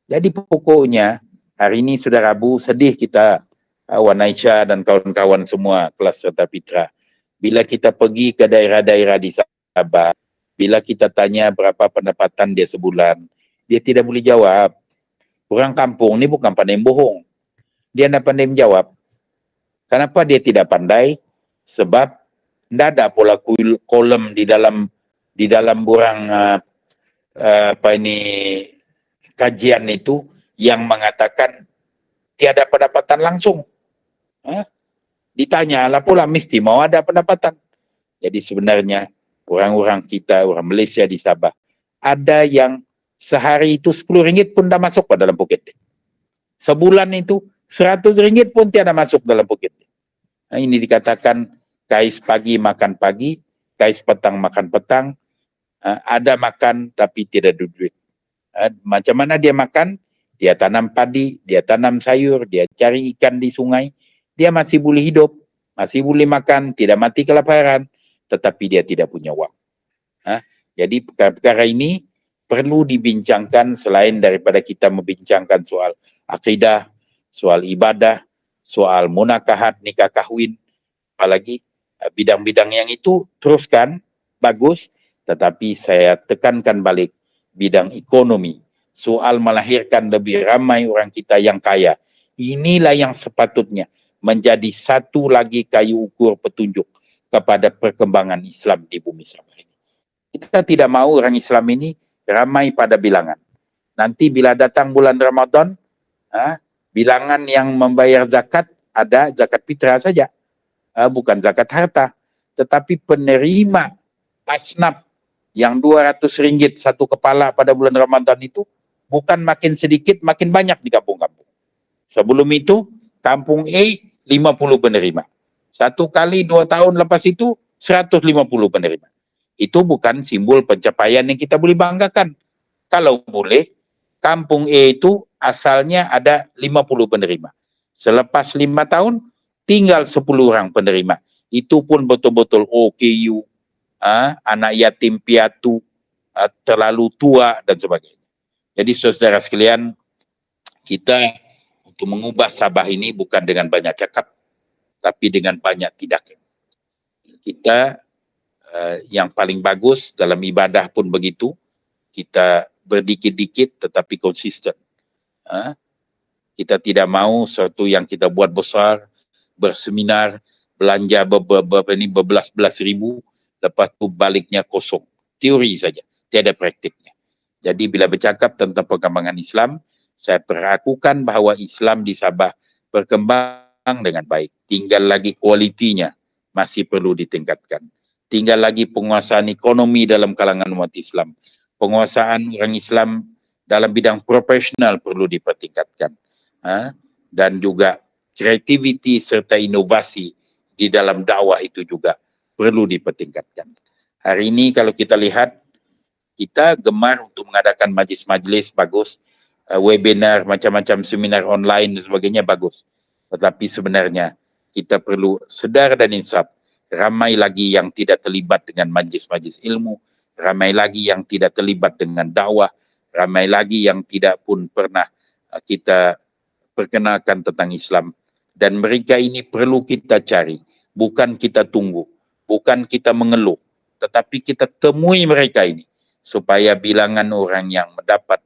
Jadi pokoknya hari ini sudah Rabu, sedih kita, Wan Aisyah dan kawan-kawan semua kelas teratak fitrah. Bila kita pergi ke daerah-daerah di Sabah, bila kita tanya berapa pendapatan dia sebulan, dia tidak boleh jawab. Orang kampung ni bukan pandai bohong. Dia tidak pandai menjawab. Kenapa dia tidak pandai? Sebab tidak ada pola kolom di dalam di dalam borang kajian itu yang mengatakan tiada pendapatan langsung. Ditanya lah pula mesti mau ada pendapatan. Jadi sebenarnya orang-orang kita, orang Malaysia di Sabah, ada yang sehari itu RM10 pun dah masuk ke dalam poket dia. Sebulan itu RM100 pun tiada masuk dalam poket dia. Ini dikatakan kais pagi makan pagi, kais petang makan petang, ada makan tapi tidak ada duit. Macam mana dia makan? Dia tanam padi, dia tanam sayur, dia cari ikan di sungai, dia masih boleh hidup, masih boleh makan, tidak mati kelaparan, tetapi dia tidak punya uang. Jadi perkara ini perlu dibincangkan selain daripada kita membincangkan soal akidah, soal ibadah, soal munakahat, nikah kahwin, apalagi bidang-bidang yang itu teruskan, bagus, tetapi saya tekankan balik bidang ekonomi, soal melahirkan lebih ramai orang kita yang kaya. Inilah yang sepatutnya menjadi satu lagi kayu ukur petunjuk kepada perkembangan Islam di bumi Sabah ini. Kita tidak mau orang Islam ini ramai pada bilangan. Nanti bila datang bulan Ramadan, bilangan yang membayar zakat ada zakat fitrah saja. Bukan zakat harta. Tetapi penerima asnaf yang RM200 satu kepala pada bulan Ramadan itu bukan makin sedikit, makin banyak di kampung-kampung. Sebelum itu, kampung A 50 penerima. 1 kali 2 tahun lepas itu 150 penerima. Itu bukan simbol pencapaian yang kita boleh banggakan. Kalau boleh, kampung A itu asalnya ada 50 penerima. Selepas 5 tahun, tinggal 10 orang penerima. Itu pun betul-betul OKU, anak yatim piatu, terlalu tua dan sebagainya. Jadi saudara sekalian, kita untuk mengubah Sabah ini bukan dengan banyak cakap, tapi dengan banyak tindakan. Kita yang paling bagus dalam ibadah pun begitu, kita berdikit-dikit tetapi konsisten. Kita tidak mau sesuatu yang kita buat besar, berseminar, belanja berbelas-belas ribu, lepas tu baliknya kosong. Teori saja, tiada praktiknya. Jadi bila bercakap tentang perkembangan Islam, saya perakukan bahawa Islam di Sabah berkembang dengan baik. Tinggal lagi kualitinya masih perlu ditingkatkan. Tinggal lagi penguasaan ekonomi dalam kalangan umat Islam. Penguasaan orang Islam dalam bidang profesional perlu dipertingkatkan. Dan juga kreativiti serta inovasi di dalam dakwah itu juga perlu dipertingkatkan. Hari ini kalau kita lihat, kita gemar untuk mengadakan majlis-majlis, bagus. Webinar, macam-macam seminar online dan sebagainya, bagus. Tetapi sebenarnya kita perlu sedar dan insaf. Ramai lagi yang tidak terlibat dengan majlis-majlis ilmu, ramai lagi yang tidak terlibat dengan dakwah, ramai lagi yang tidak pun pernah kita perkenalkan tentang Islam. Dan mereka ini perlu kita cari, bukan kita tunggu, bukan kita mengeluh, tetapi kita temui mereka ini supaya bilangan orang yang mendapat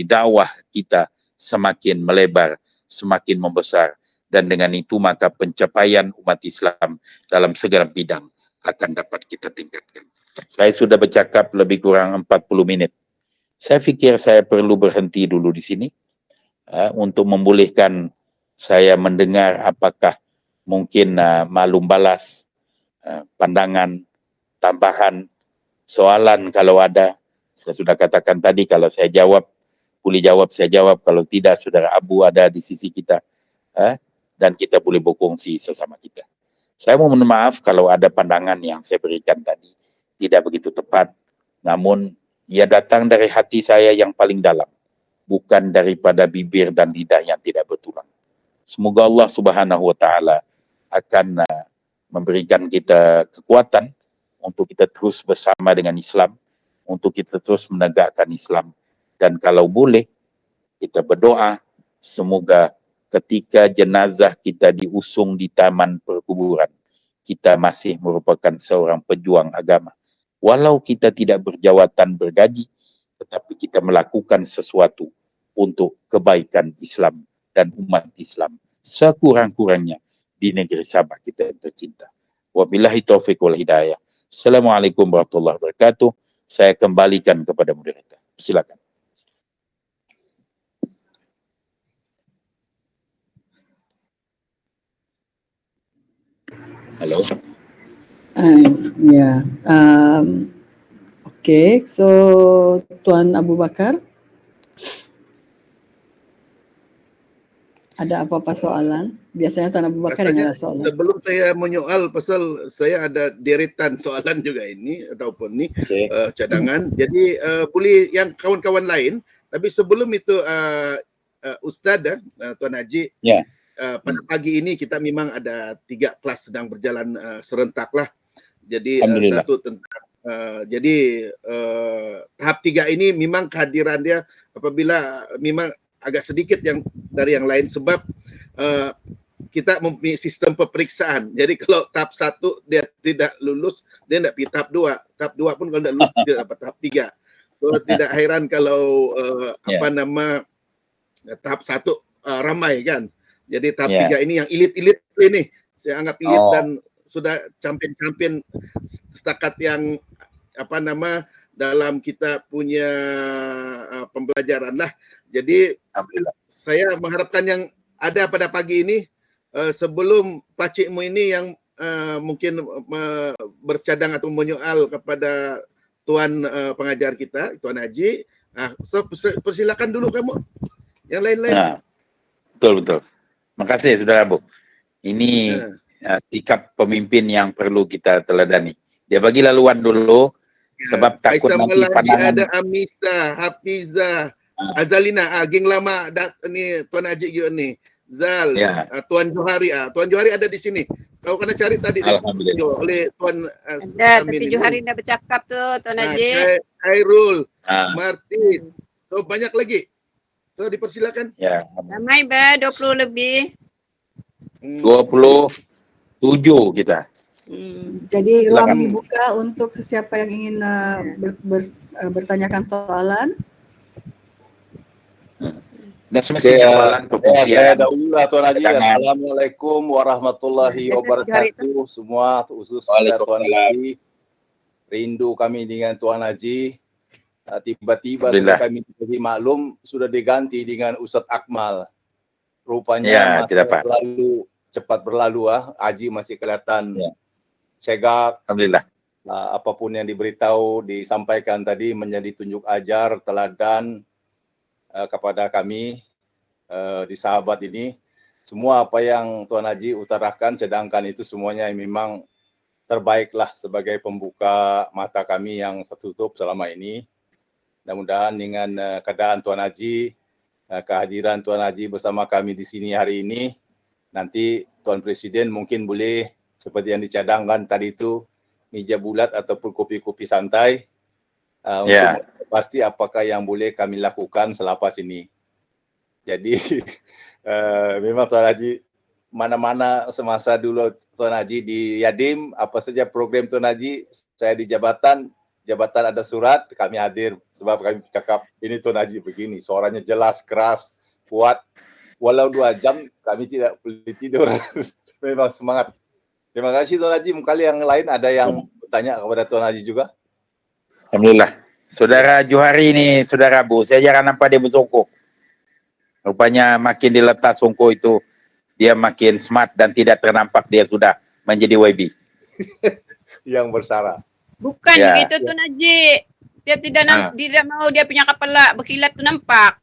dakwah kita semakin melebar, semakin membesar. Dan dengan itu maka pencapaian umat Islam dalam segala bidang akan dapat kita tingkatkan. Saya sudah bercakap lebih kurang 40 menit. Saya fikir saya perlu berhenti dulu di sini untuk membolehkan saya mendengar apakah mungkin maklum balas, pandangan, tambahan, soalan kalau ada. Saya sudah katakan tadi, kalau saya jawab, boleh jawab, saya jawab. Kalau tidak, saudara Abu ada di sisi kita. Dan kita boleh berkongsi sesama kita. Saya mau mohon maaf kalau ada pandangan yang saya berikan tadi tidak begitu tepat. Namun, ia datang dari hati saya yang paling dalam. Bukan daripada bibir dan lidah yang tidak bertulang. Semoga Allah Subhanahu Wa Taala akan memberikan kita kekuatan untuk kita terus bersama dengan Islam, untuk kita terus menegakkan Islam. Dan kalau boleh, kita berdoa semoga ketika jenazah kita diusung di taman perkuburan, kita masih merupakan seorang pejuang agama. Walau kita tidak berjawatan bergaji, tetapi kita melakukan sesuatu untuk kebaikan Islam dan umat Islam sekurang-kurangnya di negeri Sabah kita yang tercinta. Wabillahi taufiq wal hidayah. Assalamualaikum warahmatullahi wabarakatuh. Saya kembalikan kepada moderator. Silakan. Halo. Ya, okay. So Tuan Abu Bakar, ada apa-apa soalan? Biasanya Tuan Abu Bakar yang ada soalan. Sebelum saya menyoal, pasal saya ada deretan soalan juga ini ataupun ni cadangan. Jadi boleh yang kawan-kawan lain. Tapi sebelum itu Ustaz Tuan Haji, pada pagi ini kita memang ada 3 kelas sedang berjalan serentak lah. Jadi satu tentang tahap 3 ini memang kehadiran dia apabila memang agak sedikit yang dari yang lain sebab kita mempunyai sistem peperiksaan. Jadi kalau tahap 1 dia tidak lulus, dia tidak pergi tahap 2. Tahap 2 pun kalau tidak lulus dia dapat tahap 3. So tidak heran kalau tahap 1 ramai kan. Jadi tahap 3 ini yang elit-elit ini saya anggap elit dan sudah champion-champion setakat yang dalam kita punya pembelajaran lah. Jadi saya mengharapkan yang ada pada pagi ini sebelum Pakcikmu ini yang mungkin bercadang atau menyoal kepada Tuan pengajar kita, Tuan Haji. So, persilakan dulu kamu. Yang lain-lain. Betul. Terima kasih Saudara Abu. Ini sikap pemimpin yang perlu kita teladani. Dia bagi laluan dulu sebab takut nanti pandangan. Ada Amisa, Hafiza, Azalina, geng lama ni Tuan Haji juga ni. Zal, Tuan Johari, Tuan Johari ada di sini. Kau kena cari tadi oleh Tuan ada, tapi Johari dah bercakap tu Tuan Haji. Khairul, Martis. So banyak lagi. So dipersilakan. Ramai 20 lebih. 27 kita. Jadi ruang dibuka untuk sesiapa yang ingin bertanyakan soalan. Dan semestinya soalan saya dahulu Tuan Haji. Assalamualaikum warahmatullahi wabarakatuh. Semua khusus pada Tuan Haji. Rindu kami dengan Tuan Haji. Tiba-tiba kami diberi maklum sudah diganti dengan Ustaz Akmal. Rupanya cepat berlalu. Haji masih kelihatan segak. Alhamdulillah. Apapun yang diberitahu, disampaikan tadi menjadi tunjuk ajar, teladan kepada kami di sahabat ini. Semua apa yang Tuan Haji utarakan, sedangkan itu semuanya memang terbaiklah sebagai pembuka mata kami yang tertutup selama ini. Mudah-mudahan dengan keadaan Tuan Haji, kehadiran Tuan Haji bersama kami di sini hari ini, nanti Tuan Presiden mungkin boleh seperti yang dicadangkan tadi itu, meja bulat ataupun kopi-kopi santai untuk pasti apakah yang boleh kami lakukan selepas ini. Jadi memang Tuan Haji mana-mana semasa dulu Tuan Haji di Yadim, apa saja program Tuan Haji, saya di jabatan ada surat, kami hadir sebab kami cakap ini Tuan Haji begini, suaranya jelas, keras, kuat. Walau 2 jam kami tidak boleh tidur. Memang semangat. Terima kasih Tuan Haji. Mungkin yang lain ada yang bertanya kepada Tuan Haji juga. Alhamdulillah. Saudara Johari ini, Saudara Abu, saya jarang nampak dia bersongkok. Rupanya makin diletak songkok itu, dia makin smart dan tidak ternampak dia sudah menjadi YB. Yang bersara. Bukan begitu Tuan Haji. Dia tidak mau dia punya kepala berkilat tu nampak.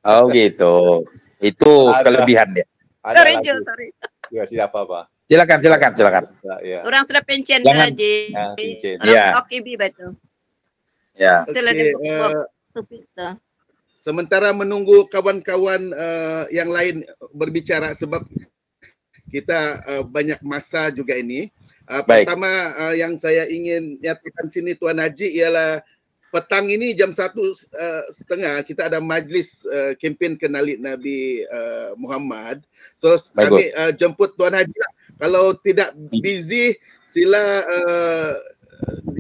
Oh gitu. Itu kelebihan dia. Sorry. Ya, tidak apa-apa. Silakan. Ya. Orang sudah pencen Tuan Haji. Orang OKB betul. Ya. Itulah dia. Sementara menunggu kawan-kawan yang lain berbicara sebab kita banyak masa juga ini. Pertama yang saya ingin nyatakan sini Tuan Haji ialah petang ini jam 1:30 kita ada majlis kempen kenali Nabi Muhammad. So kami jemput Tuan Haji lah. Kalau tidak busy sila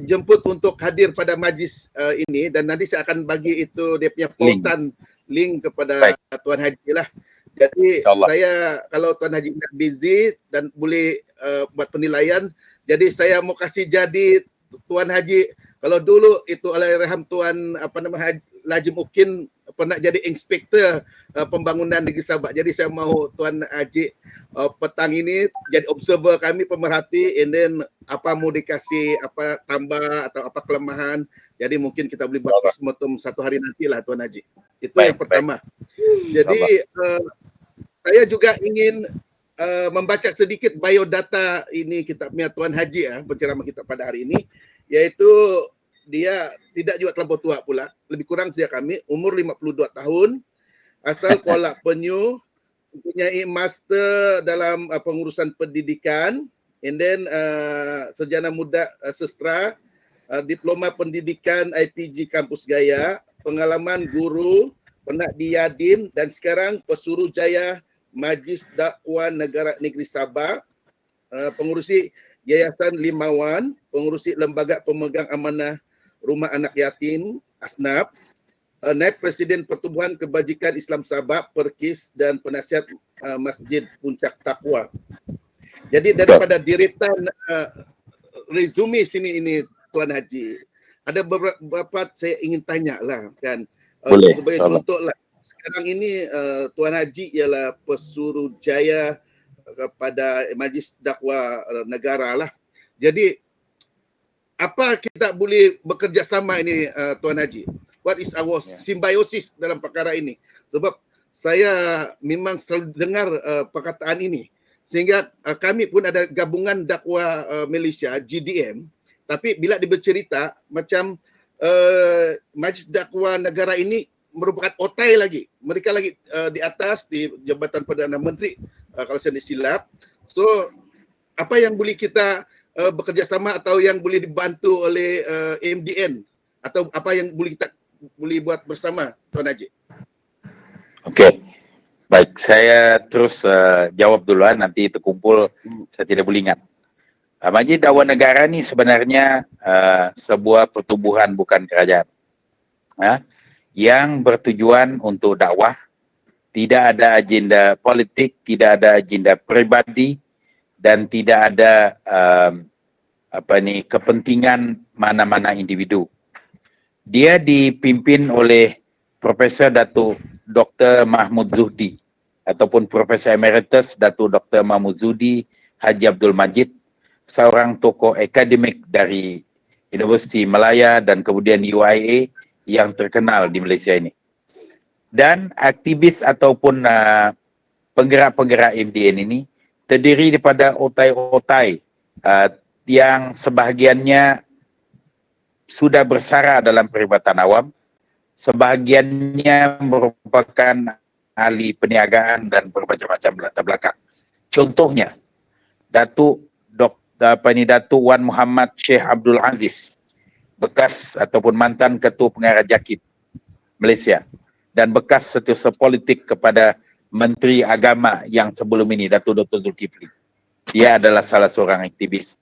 jemput untuk hadir pada majlis ini dan nanti saya akan bagi itu dia punya pautan link kepada Tuan Haji lah. Jadi saya kalau Tuan Haji tidak busy dan boleh buat penilaian, jadi saya mau kasih jadi Tuan Haji, kalau dulu itu Allahyarham Tuan Lajim Ukin pernah jadi inspektor pembangunan Negeri Sabah. Jadi saya mahu Tuan Haji petang ini jadi observer kami, pemerhati, and then apa mau dikasih apa tambah atau apa kelemahan. Jadi mungkin kita boleh buat postmortem satu hari nanti lah Tuan Haji. Itu yang pertama. Jadi saya juga ingin membaca sedikit biodata ini kitabnya Tuan Haji penceramah kita pada hari ini, yaitu dia tidak juga terlalu tua pula, lebih kurang sejak kami, umur 52 tahun, asal Kuala Penyu, mempunyai master dalam pengurusan pendidikan, and then sarjana muda sastra, diploma pendidikan IPG Kampus Gaya, pengalaman guru, pernah di Yadin, dan sekarang Pesuruhjaya Majlis Dakwah Negeri Sabah, pengurusi Yayasan Limawan, pengurusi Lembaga Pemegang Amanah Rumah Anak Yatim Asnaf, naib Presiden Pertubuhan Kebajikan Islam Sabah Perkis, dan penasihat Masjid Puncak Taqwa. Jadi daripada deretan resume sini ini Tuan Haji, ada beberapa saya ingin tanya lah kan. Sebagai contoh lah, sekarang ini Tuan Haji ialah Pesuruhjaya kepada Majlis Dakwah Negara lah. Jadi apa kita boleh bekerjasama ini Tuan Haji? What is our simbiosis dalam perkara ini? Sebab saya memang selalu dengar perkataan ini, sehingga kami pun ada gabungan dakwah Malaysia GDM, tapi bila dibercerita macam Majlis Dakwah Negara ini merupakan otai lagi. Mereka lagi di atas di Jabatan Perdana Menteri kalau saya disilap. So apa yang boleh kita bekerjasama atau yang boleh dibantu oleh MDN atau apa yang boleh kita boleh buat bersama Tuan Haji? Okey. Baik, saya terus jawab duluan, nanti terkumpul saya tidak boleh ingat. Majlis Dakwah Negara ni sebenarnya sebuah pertubuhan bukan kerajaan. Yang bertujuan untuk dakwah, tidak ada agenda politik, tidak ada agenda peribadi, dan tidak ada kepentingan mana-mana individu. Dia dipimpin oleh Profesor Datuk Dr. Mahmud Zuhdi ataupun Profesor Emeritus Datuk Dr. Mahmud Zuhdi Haji Abdul Majid, seorang tokoh akademik dari Universiti Malaya dan kemudian UIA yang terkenal di Malaysia ini. Dan aktivis ataupun penggerak-penggerak MDN ini terdiri daripada otai-otai yang sebahagiannya sudah bersara dalam peribatan awam, sebahagiannya merupakan ahli perniagaan dan bermacam-macam latar belakang. Contohnya, Datuk Wan Muhammad Sheikh Abdul Aziz, bekas ataupun mantan Ketua Pengarah JAKIM Malaysia, dan bekas setiausaha politik kepada Menteri Agama yang sebelum ini, Datuk Dr. Zulkifli. Dia adalah salah seorang aktivis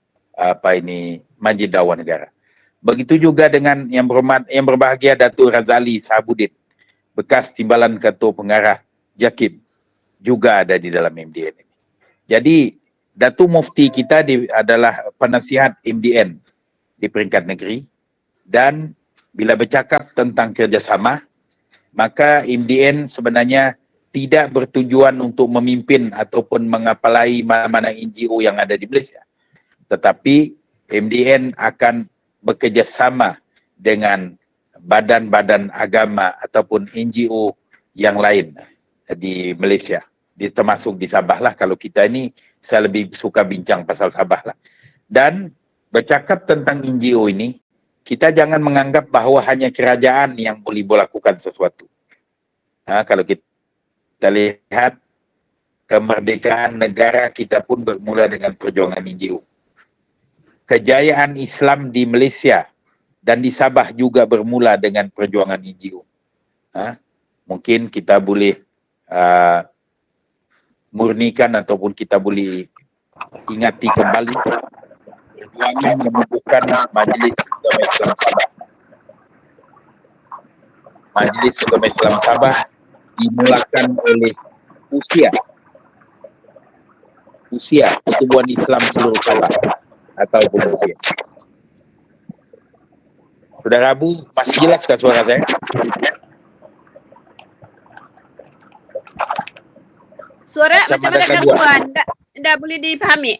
Majlis Dakwah Negara. Begitu juga dengan yang berbahagia Datuk Razali Sahabudin, bekas timbalan Ketua Pengarah JAKIM, juga ada di dalam MDN ini. Jadi Datuk Mufti kita adalah penasihat MDN di peringkat negeri, dan bila bercakap tentang kerjasama, maka MDN sebenarnya tidak bertujuan untuk memimpin ataupun mengapalai mana-mana NGO yang ada di Malaysia. Tetapi MDN akan bekerjasama dengan badan-badan agama ataupun NGO yang lain di Malaysia, termasuk di Sabah lah. Kalau kita ini, saya lebih suka bincang pasal Sabah lah. Dan bercakap tentang NGO ini, kita jangan menganggap bahawa hanya kerajaan yang boleh melakukan sesuatu. Kalau kita lihat kemerdekaan negara kita pun bermula dengan perjuangan NGO. Kejayaan Islam di Malaysia dan di Sabah juga bermula dengan perjuangan NGO. Mungkin kita boleh murnikan ataupun kita boleh ingati kembali perjuangan menubuhkan Majlis Agama Islam Sabah. Majlis Agama Islam Sabah dimulakan oleh usia pertubuhan Islam seluruh Sabah ataupun usia. Saudara Abu, masih jelaskah suara saya? Suara Macam macam ada ada gangguan. gangguan. Tidak boleh dipahami.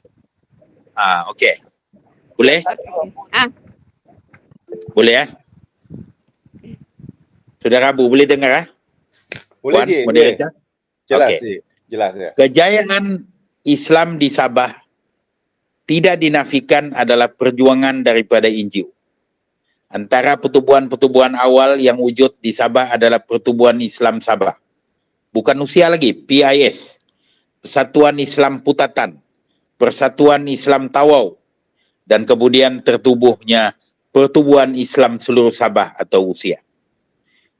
Okey. Boleh? Ah. Boleh ya? Saudara Abu, boleh dengar? Boleh Puan, je. moderator? Jelas Okey. je. Jelas ya. Kejayaan Islam di Sabah tidak dinafikan adalah perjuangan daripada Injil. Antara pertubuhan-pertubuhan awal yang wujud di Sabah adalah Pertubuhan Islam Sabah. Bukan usia lagi, PIS. Persatuan Islam Putatan, Persatuan Islam Tawau, dan kemudian tertubuhnya Pertubuhan Islam Seluruh Sabah atau usia.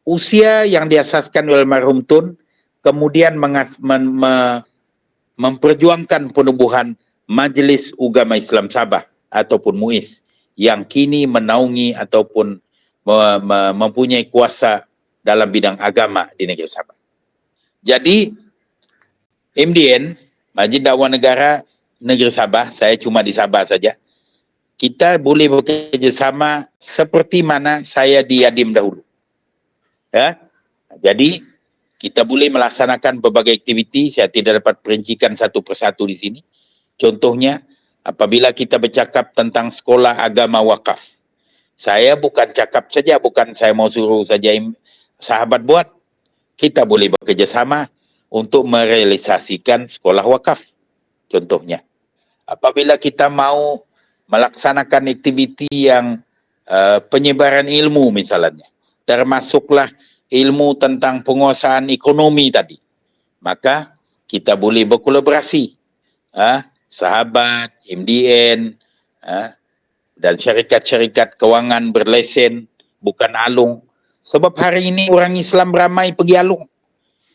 Usia yang diasaskan oleh almarhum Tun kemudian memperjuangkan penubuhan Majlis Ugama Islam Sabah ataupun MUIS yang kini menaungi ataupun mempunyai kuasa dalam bidang agama di negeri Sabah. Jadi MDN, Majlis Dakwah Negara Negeri Sabah, saya cuma di Sabah saja, kita boleh bekerjasama seperti mana saya di Yadim dahulu. Ya? Jadi kita boleh melaksanakan berbagai aktiviti, saya tidak dapat perincikan satu persatu di sini. Contohnya, apabila kita bercakap tentang sekolah agama wakaf, saya bukan cakap saja, bukan saya mau suruh saja sahabat buat. Kita boleh bekerjasama untuk merealisasikan sekolah wakaf. Contohnya, apabila kita mau melaksanakan aktiviti yang penyebaran ilmu misalnya, termasuklah ilmu tentang penguasaan ekonomi tadi, maka kita boleh berkolaborasi. Sahabat, MDN, dan syarikat-syarikat kewangan berlesen, bukan alung. Sebab hari ini orang Islam ramai pergi alung.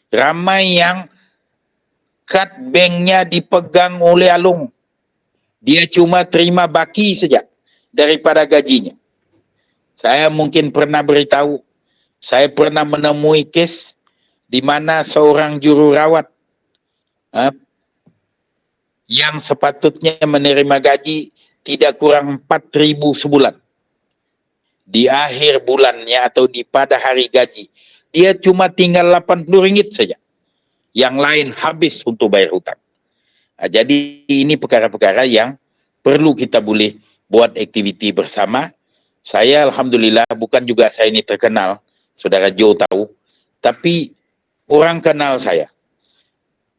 Ramai yang kad banknya dipegang oleh alung. Dia cuma terima baki saja daripada gajinya. Saya mungkin pernah beritahu, saya pernah menemui kes di mana seorang jururawat yang sepatutnya menerima gaji tidak kurang 4.000 sebulan. Di akhir bulannya atau pada hari gaji, dia cuma tinggal RM80 saja. Yang lain habis untuk bayar hutang. Jadi ini perkara-perkara yang perlu kita boleh buat aktiviti bersama. Saya alhamdulillah, bukan juga saya ini terkenal, saudara Joe tahu, tapi orang kenal saya.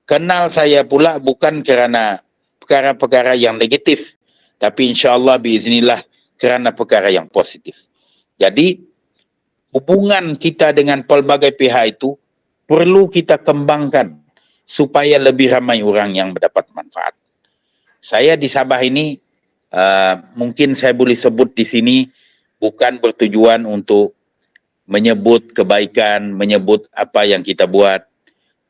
Kenal saya pula bukan kerana perkara-perkara yang negatif, tapi insyaAllah biiznillah kerana perkara yang positif. Jadi hubungan kita dengan pelbagai pihak itu perlu kita kembangkan supaya lebih ramai orang yang mendapat manfaat. Saya di Sabah ini mungkin saya boleh sebut di sini bukan bertujuan untuk menyebut kebaikan, menyebut apa yang kita buat,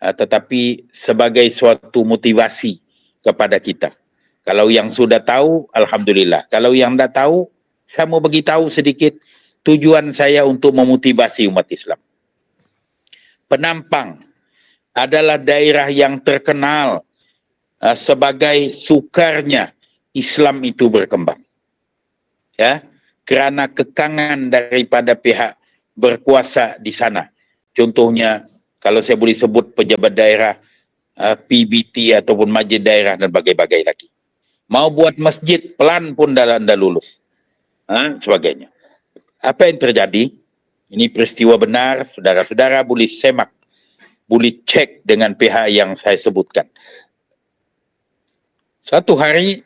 tetapi sebagai suatu motivasi kepada kita. Kalau yang sudah tahu, alhamdulillah. Kalau yang tidak tahu, saya mau bagi tahu sedikit tujuan saya untuk memotivasi umat Islam. Penampang adalah daerah yang terkenal sebagai sukarnya Islam itu berkembang. Ya, kerana kekangan daripada pihak berkuasa di sana. Contohnya, kalau saya boleh sebut pejabat daerah, PBT ataupun majlis daerah dan bagai-bagai lagi. Mau buat masjid, pelan pun dah lulus. Sebagainya. Apa yang terjadi? Ini peristiwa benar, saudara-saudara boleh semak, boleh cek dengan pihak yang saya sebutkan. Satu hari,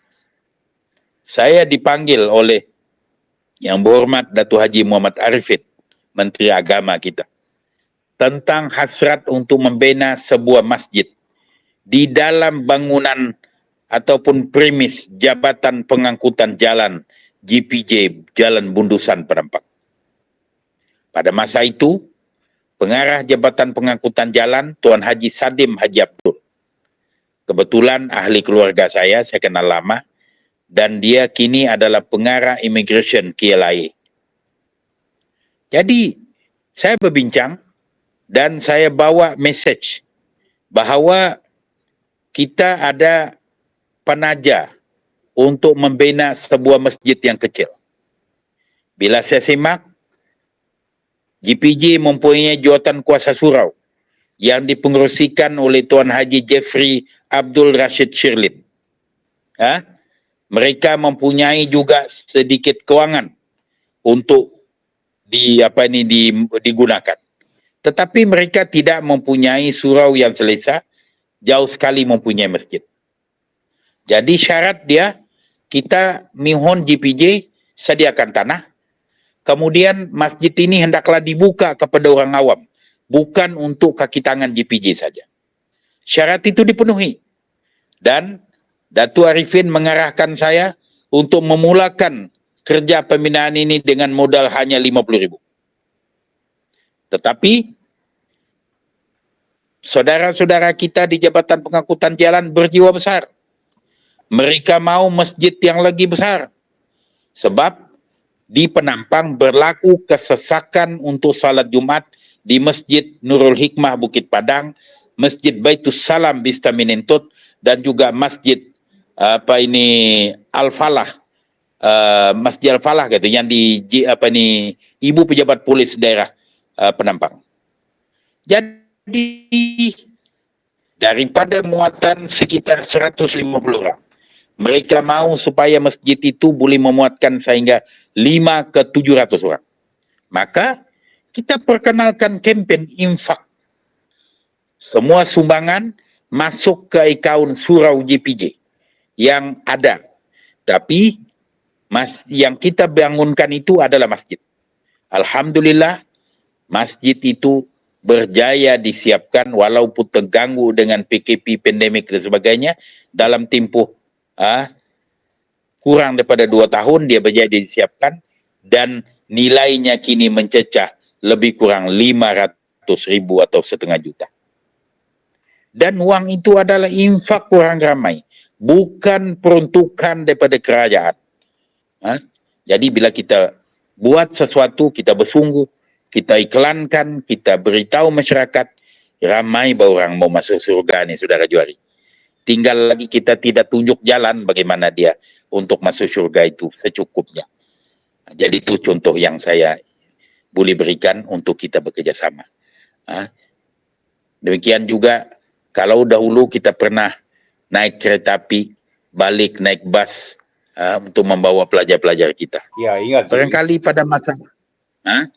saya dipanggil oleh Yang Berhormat Datuk Haji Muhammad Arifin, Menteri Agama kita, tentang hasrat untuk membina sebuah masjid di dalam bangunan ataupun premis Jabatan Pengangkutan Jalan JPJ, Jalan Bundusan Penampak. Pada masa itu, pengarah Jabatan Pengangkutan Jalan, Tuan Haji Sadim Haji Abdul. Kebetulan ahli keluarga saya kenal lama, dan dia kini adalah pengarah Immigration KLIA. Jadi, saya berbincang dan saya bawa message bahawa kita ada penaja untuk membina sebuah masjid yang kecil. Bila saya simak, GPJ mempunyai jawatan kuasa surau yang dipengerusikan oleh Tuan Haji Jeffrey Abdul Rashid Shirlin. Mereka mempunyai juga sedikit kewangan untuk digunakan. Tetapi mereka tidak mempunyai surau yang selesa, jauh sekali mempunyai masjid. Jadi syarat dia, kita mihon GPJ sediakan tanah, kemudian masjid ini hendaklah dibuka kepada orang awam, bukan untuk kaki tangan GPJ saja. Syarat itu dipenuhi. Dan Datuk Arifin mengarahkan saya untuk memulakan kerja pembinaan ini dengan modal hanya 50,000. Tetapi saudara-saudara kita di Jabatan Pengangkutan Jalan berjiwa besar. Mereka mau masjid yang lagi besar. Sebab di Penampang berlaku kesesakan untuk salat Jumat di Masjid Nurul Hikmah Bukit Padang, Masjid Baitus Salam Bista Minentut, dan juga Masjid Al-Falah, Masjid Al-Falah gitu, yang di Ibu Pejabat Polis Daerah Penampang. Jadi daripada muatan sekitar 150 orang, mereka mau supaya masjid itu boleh memuatkan sehingga 5 ke 700 orang. Maka kita perkenalkan kempen infak. Semua sumbangan masuk ke akaun surau GPJ yang ada. Tapi yang kita bangunkan itu adalah masjid. Alhamdulillah, masjid itu berjaya disiapkan walaupun terganggu dengan PKP, pandemik dan sebagainya. Dalam tempoh kurang daripada 2 tahun dia berjaya disiapkan, dan nilainya kini mencecah lebih kurang 500,000 atau setengah juta. Dan uang itu adalah infak orang ramai, bukan peruntukan daripada kerajaan. Jadi bila kita buat sesuatu, kita bersungguh, kita iklankan, kita beritahu masyarakat, ramai orang mau masuk surga ni, saudara Juari. Tinggal lagi kita tidak tunjuk jalan bagaimana dia untuk masuk surga itu secukupnya. Jadi itu contoh yang saya boleh berikan untuk kita bekerjasama. Demikian juga kalau dahulu kita pernah naik kereta api, balik naik bus untuk membawa pelajar-pelajar kita. Ya, ingat. Barangkali pada masa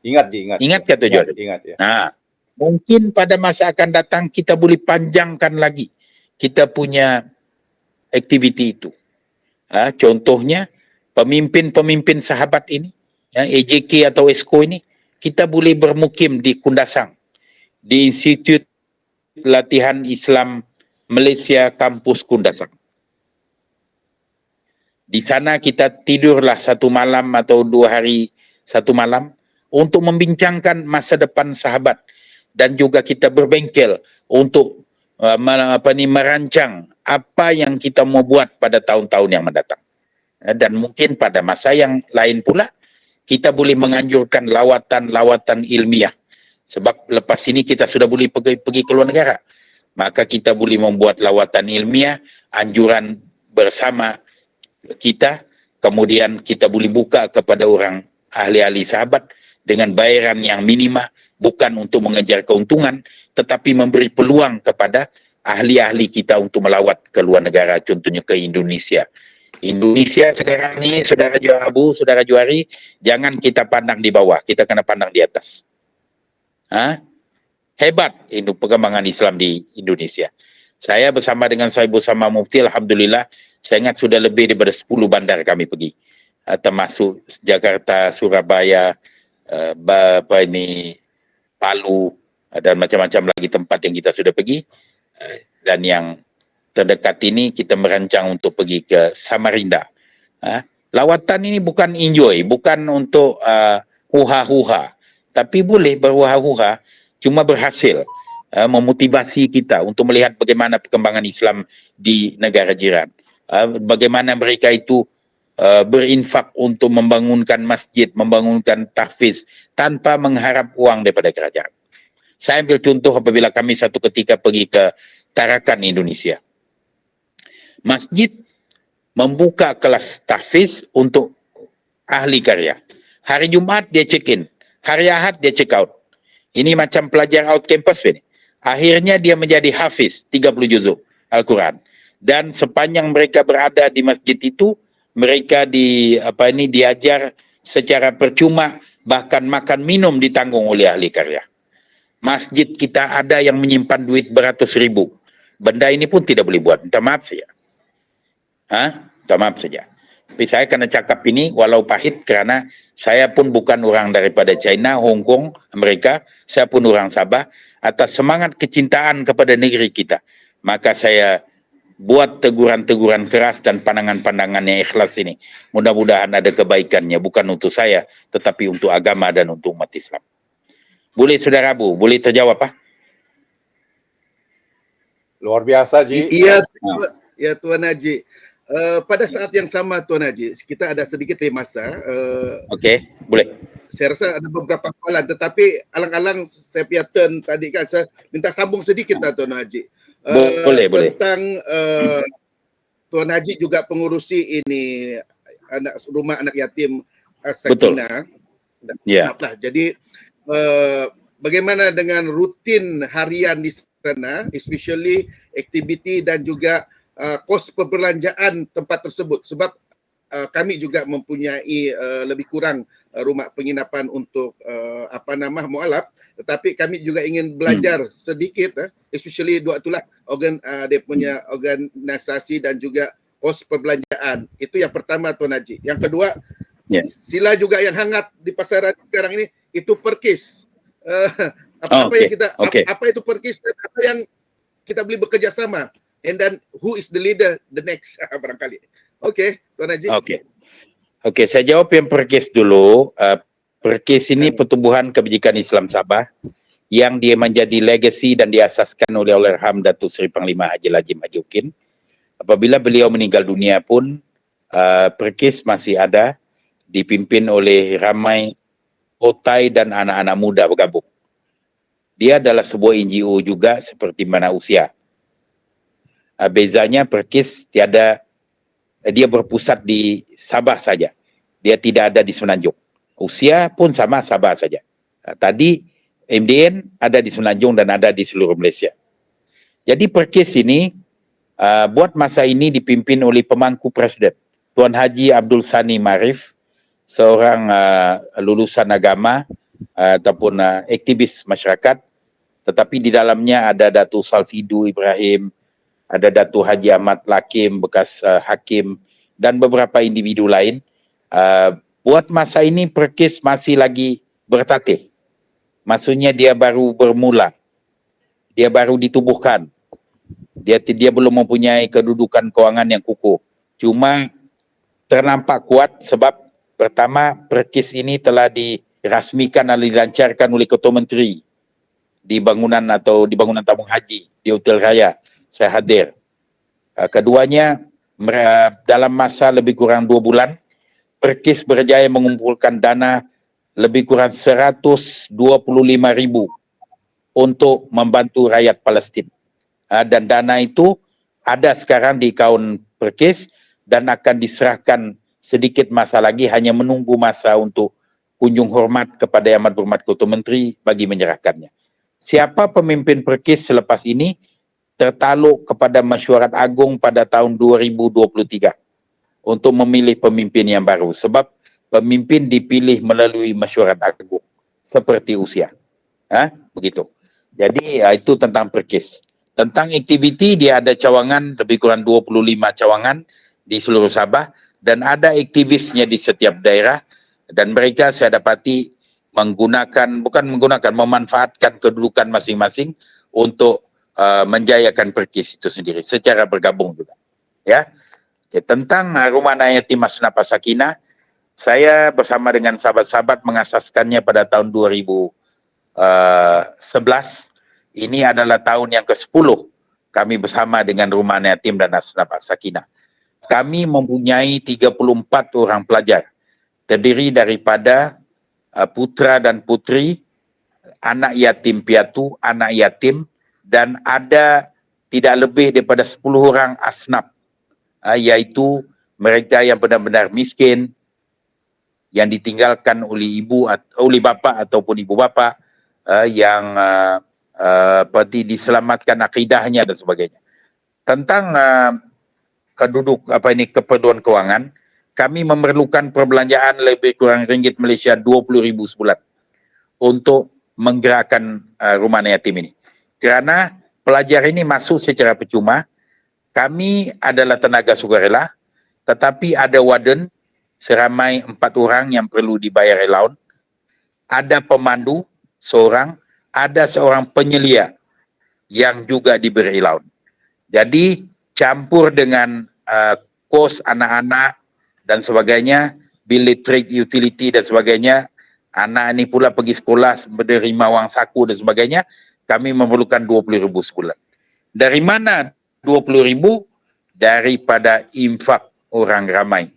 ingat. Ingat kata Juari? Ingat ya. Mungkin pada masa akan datang kita boleh panjangkan lagi kita punya aktiviti itu. Contohnya pemimpin-pemimpin sahabat ini, AJK atau ESCO ini, kita boleh bermukim di Kundasang, di Institut Latihan Islam Malaysia Kampus Kundasang. Di sana kita tidurlah 1 malam atau 2 hari 1 malam untuk membincangkan masa depan sahabat, dan juga kita berbengkel untuk merancang apa yang kita mau buat pada tahun-tahun yang mendatang. Dan mungkin pada masa yang lain pula kita boleh menganjurkan lawatan ilmiah. Sebab lepas ini kita sudah boleh pergi ke luar negara. Maka kita boleh membuat lawatan ilmiah, anjuran bersama kita, kemudian kita boleh buka kepada orang ahli-ahli sahabat dengan bayaran yang minima, bukan untuk mengejar keuntungan, tetapi memberi peluang kepada ahli-ahli kita untuk melawat ke luar negara, contohnya ke Indonesia. Indonesia sekarang ni, saudara Abu, saudara Juari, jangan kita pandang di bawah, kita kena pandang di atas. Hebat itu perkembangan Islam di Indonesia. Saya bersama dengan Sahibu Sama Mufti, alhamdulillah, saya ingat sudah lebih daripada 10 bandar kami pergi, termasuk Jakarta, Surabaya, Palu, dan macam-macam lagi tempat yang kita sudah pergi. Dan yang terdekat ini kita merancang untuk pergi ke Samarinda. Lawatan ini bukan enjoy, bukan untuk huha-huha, tapi boleh berhuha-huha, cuma berhasil memotivasi kita untuk melihat bagaimana perkembangan Islam di negara jiran. Bagaimana mereka itu berinfak untuk membangunkan masjid, membangunkan tahfiz tanpa mengharap uang daripada kerajaan. Saya ambil contoh apabila kami satu ketika pergi ke Tarakan, Indonesia. Masjid membuka kelas tahfiz untuk ahli karya. Hari Jumat dia check-in. Hari Ahad dia check out. Ini macam pelajar out campus ini. Akhirnya dia menjadi hafiz 30 juzuk Al-Quran. Dan sepanjang mereka berada di masjid itu, mereka diajar secara percuma, bahkan makan minum ditanggung oleh ahli karya. Masjid kita ada yang menyimpan duit beratus ribu. Benda ini pun tidak boleh buat. Minta maaf saja. Minta maaf saja. Tapi saya kena cakap ini walau pahit kerana saya pun bukan orang daripada China, Hong Kong, Amerika. Saya pun orang Sabah. Atas semangat kecintaan kepada negeri kita, maka saya buat teguran-teguran keras dan pandangan-pandangan yang ikhlas ini. Mudah-mudahan ada kebaikannya, bukan untuk saya, tetapi untuk agama dan untuk umat Islam. Boleh Saudara Abu, boleh terjawab Pak? Luar biasa, Ji. Iya, ya Tuan Haji. Pada saat yang sama Tuan Haji, kita ada sedikit masa. Okey, boleh. Saya rasa ada beberapa soalan, tetapi alang-alang saya punya turn tadi kan, saya minta sambung sedikit Tuan Haji. Boleh. Tentang Tuan Haji juga pengurusi ini rumah anak yatim Sakinah. Ya. Maaflah. Jadi bagaimana dengan rutin harian di sana, especially aktiviti dan juga kos perbelanjaan tempat tersebut, sebab kami juga mempunyai lebih kurang rumah penginapan untuk mualaf, tetapi kami juga ingin belajar sedikit, especially dua itulah dia punya organisasi dan juga kos perbelanjaan. Itu yang pertama Tuan Haji. Yang kedua, sila juga yang hangat di pasaran sekarang ini itu perkis. Apa itu perkis dan apa yang kita boleh bekerja sama, and then who is the leader the next barangkali. Okey, Tuan Haji. Okey, saya jawab yang perkis dulu. Perkis ini Pertubuhan Kebajikan Islam Sabah yang dia menjadi legacy dan diasaskan oleh Allahyarham Datuk Seri Panglima Haji Lajim Haji Ukin. Apabila beliau meninggal dunia pun, perkis masih ada, dipimpin oleh ramai otai dan anak-anak muda bergabung. Dia adalah sebuah NGO juga seperti mana usia. Bezanya perkis dia berpusat di Sabah saja. Dia tidak ada di Semenanjung. Usia pun sama Sabah saja. Tadi MDN ada di Semenanjung dan ada di seluruh Malaysia. Jadi perkis ini buat masa ini dipimpin oleh pemangku Presiden Tuan Haji Abdul Sani Marif, seorang lulusan agama ataupun aktivis masyarakat, tetapi di dalamnya ada Datuk Salsidu Ibrahim, ada Datuk Haji Ahmad Lakim bekas hakim dan beberapa individu lain. Buat masa ini perkis masih lagi bertatih. Maksudnya dia baru bermula. Dia baru ditubuhkan. Dia belum mempunyai kedudukan kewangan yang kukuh. Cuma ternampak kuat sebab pertama perkis ini telah dirasmikan dan dilancarkan oleh Ketua Menteri di bangunan tabung haji di Hotel Raya. Saya hadir. Keduanya, dalam masa lebih kurang 2 bulan, perkis berjaya mengumpulkan dana lebih kurang 125,000 untuk membantu rakyat Palestin. Dan dana itu ada sekarang di akaun perkis dan akan diserahkan sedikit masa lagi, hanya menunggu masa untuk kunjung hormat kepada Yang Amat Berhormat Ketua Menteri bagi menyerahkannya. Siapa pemimpin perkis selepas ini tertaluk kepada Mesyuarat Agung pada tahun 2023 untuk memilih pemimpin yang baru, sebab pemimpin dipilih melalui Mesyuarat Agung seperti usia. Begitu. Jadi itu tentang perkis. Tentang aktiviti, dia ada cawangan lebih kurang 25 cawangan di seluruh Sabah dan ada aktivisnya di setiap daerah, dan mereka saya dapati memanfaatkan kedudukan masing-masing untuk menjayakan perkis itu sendiri secara bergabung juga. Ya. Okay, tentang Rumah Anak Yatim Asnaf Sakinah, saya bersama dengan sahabat-sahabat mengasaskannya pada tahun 2011. Ini adalah tahun yang ke-10 kami bersama dengan Rumah Anak Yatim dan Asnaf Sakinah. Kami mempunyai 34 orang pelajar, terdiri daripada putra dan putri, anak yatim piatu, anak yatim, dan ada tidak lebih daripada 10 orang asnaf, iaitu mereka yang benar-benar miskin, yang ditinggalkan oleh oleh bapa ataupun ibu bapa yang seperti diselamatkan akidahnya dan sebagainya. Tentang keperluan keuangan, kami memerlukan perbelanjaan lebih kurang ringgit Malaysia 20,000 sebulan untuk menggerakkan rumah anak yatim ini. Kerana pelajar ini masuk secara percuma, kami adalah tenaga sukarela, tetapi ada warden seramai 4 orang yang perlu dibayar allowance, ada pemandu seorang, ada seorang penyelia yang juga diberi allowance. Jadi campur dengan kos anak-anak dan sebagainya, bil listrik, utility dan sebagainya, anak ini pula pergi sekolah menerima wang saku dan sebagainya, kami memerlukan 20,000 sebulan. Dari mana 20,000? Daripada infak orang ramai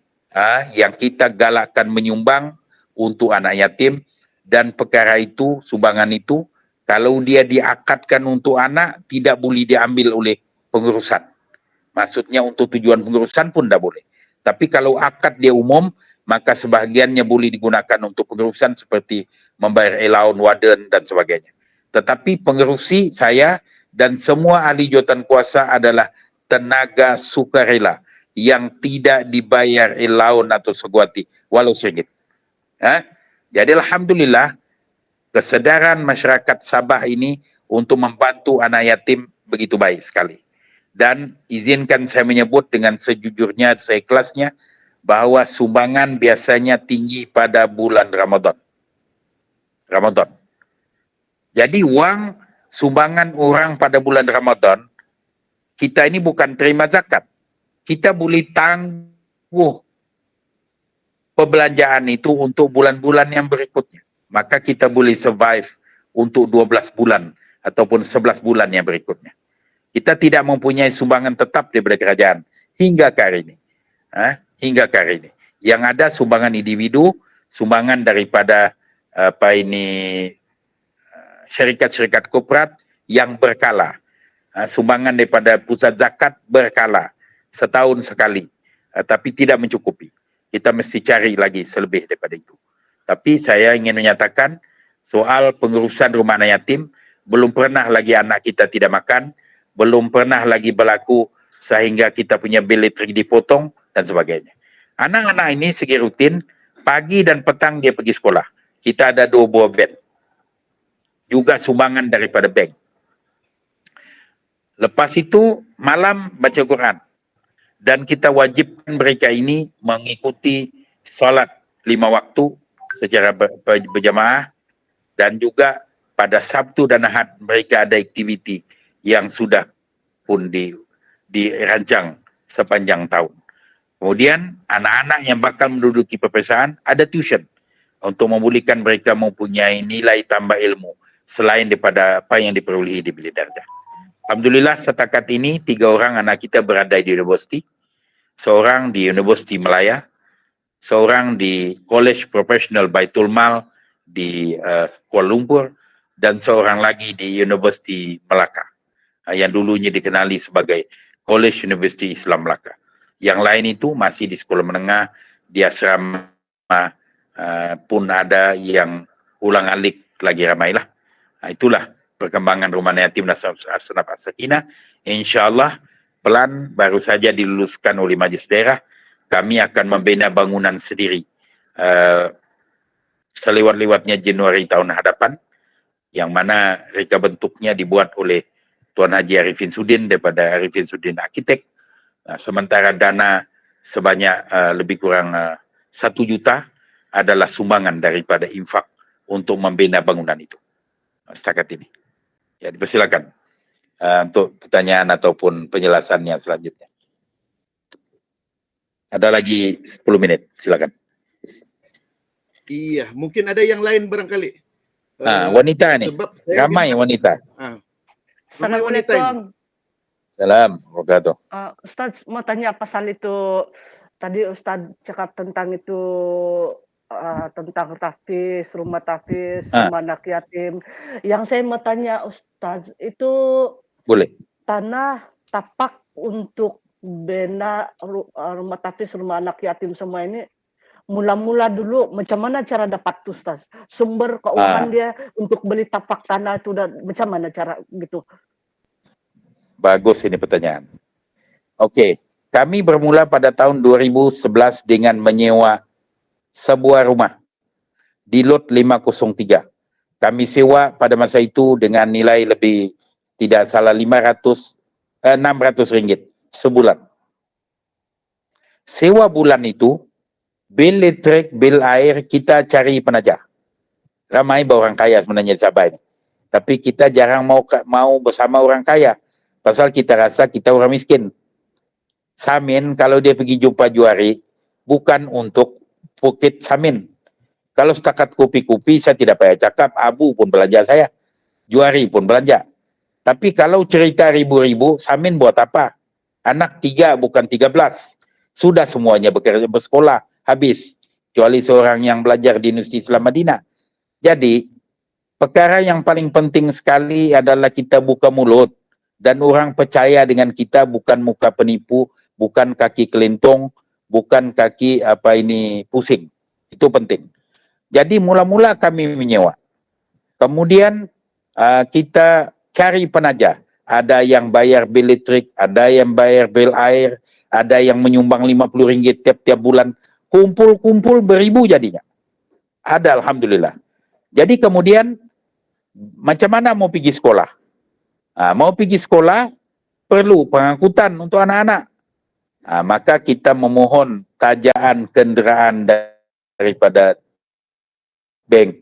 yang kita galakkan menyumbang untuk anak yatim, dan perkara itu, sumbangan itu, kalau dia diakadkan untuk anak, tidak boleh diambil oleh pengurusan. Maksudnya untuk tujuan pengurusan pun tidak boleh. Tapi kalau akad dia umum, maka sebahagiannya boleh digunakan untuk pengurusan seperti membayar allowance, warden dan sebagainya. Tetapi pengerusi saya dan semua ahli jawatan kuasa adalah tenaga sukarela yang tidak dibayar allowance atau seguati walau RM1. Jadi alhamdulillah kesedaran masyarakat Sabah ini untuk membantu anak yatim begitu baik sekali. Dan izinkan saya menyebut dengan sejujurnya, seikhlasnya, bahawa sumbangan biasanya tinggi pada bulan Ramadan. Jadi wang sumbangan orang pada bulan Ramadan, kita ini bukan terima zakat. Kita boleh tangguh perbelanjaan itu untuk bulan-bulan yang berikutnya. Maka kita boleh survive untuk 12 bulan ataupun 11 bulan yang berikutnya. Kita tidak mempunyai sumbangan tetap daripada kerajaan hingga ke hari ini. Hingga ke hari ini. Yang ada sumbangan individu, sumbangan daripada syarikat-syarikat korporat yang berkala. Sumbangan daripada pusat zakat berkala. Setahun sekali. Tapi tidak mencukupi. Kita mesti cari lagi selebih daripada itu. Tapi saya ingin menyatakan soal pengurusan rumah anak yatim, belum pernah lagi anak kita tidak makan, belum pernah lagi berlaku sehingga kita punya bil listrik dipotong dan sebagainya. Anak-anak ini segi rutin, pagi dan petang dia pergi sekolah. Kita ada 2 buah van. Juga sumbangan daripada bank. Lepas itu, malam baca Quran. Dan kita wajibkan mereka ini mengikuti solat 5 waktu secara berjamaah. Dan juga pada Sabtu dan Ahad mereka ada aktiviti yang sudah pun dirancang sepanjang tahun. Kemudian anak-anak yang bakal menduduki peperiksaan ada tuition untuk membolehkan mereka mempunyai nilai tambah ilmu selain daripada apa yang diperolehi di bilik darjah. Alhamdulillah setakat ini 3 orang anak kita berada di universiti, seorang di Universiti Malaya, seorang di College Professional Baitul Mal di Kuala Lumpur, dan seorang lagi di Universiti Melaka yang dulunya dikenali sebagai College University Islam Melaka. Yang lain itu masih di sekolah menengah, di asrama pun ada yang ulang alik lagi ramailah. Itulah perkembangan rumah anak yatim dan asnaf as-sakinah. InsyaAllah pelan baru saja diluluskan oleh Majlis Daerah, kami akan membina bangunan sendiri selewat-lewatnya Januari tahun hadapan, yang mana reka bentuknya dibuat oleh Tuan Haji Arifin Sudin daripada Arifin Sudin Arkitek. Sementara dana sebanyak lebih kurang 1 juta adalah sumbangan daripada infak untuk membina bangunan itu. Setakat ini. Ya, dipersilakan untuk pertanyaan ataupun penjelasannya selanjutnya. Ada lagi 10 menit, silakan. Iya, mungkin ada yang lain barangkali. Wanita nih, ramai wanita. Assalamualaikum. Salam, wabarakatuh. Ustaz mau tanya pasal itu tadi Ustaz cakap tentang itu tentang tahfiz, rumah tahfiz, rumah anak yatim. Yang saya mau tanya Ustaz itu boleh tanah tapak untuk bina rumah tahfiz, rumah anak yatim semua ini mula-mula dulu macam mana cara dapat tuh Ustaz? Sumber keuangan dia untuk beli tapak tanah itu dan macam mana cara gitu? Bagus ini pertanyaan. Okey, kami bermula pada tahun 2011 dengan menyewa sebuah rumah di lot 503. Kami sewa pada masa itu dengan nilai lebih tidak salah 600 ringgit sebulan. Sewa bulan itu, bil listrik, bil air, kita cari penajah. Ramai orang kaya sebenarnya di Sabah ini. Tapi kita jarang mau bersama orang kaya. Pasal kita rasa kita orang miskin. Samin, kalau dia pergi jumpa juari, bukan untuk poket samin. Kalau setakat kopi-kopi, saya tidak payah cakap, Abu pun belanja saya. Juari pun belanja. Tapi kalau cerita ribu-ribu, samin buat apa? Anak 3 bukan 13. Sudah semuanya bekerja bersekolah, habis. Kecuali seorang yang belajar di Universiti Islam Madinah. Jadi, perkara yang paling penting sekali adalah kita buka mulut. Dan orang percaya dengan kita bukan muka penipu, bukan kaki kelintong, bukan kaki pusing. Itu penting. Jadi mula-mula kami menyewa. Kemudian kita cari penajah. Ada yang bayar bil listrik, ada yang bayar bil air, ada yang menyumbang RM50 tiap-tiap bulan. Kumpul-kumpul beribu jadinya. Ada, alhamdulillah. Jadi kemudian macam mana mau pergi sekolah? Mau pergi sekolah perlu pengangkutan untuk anak-anak. Maka kita memohon tajaan kenderaan daripada bank.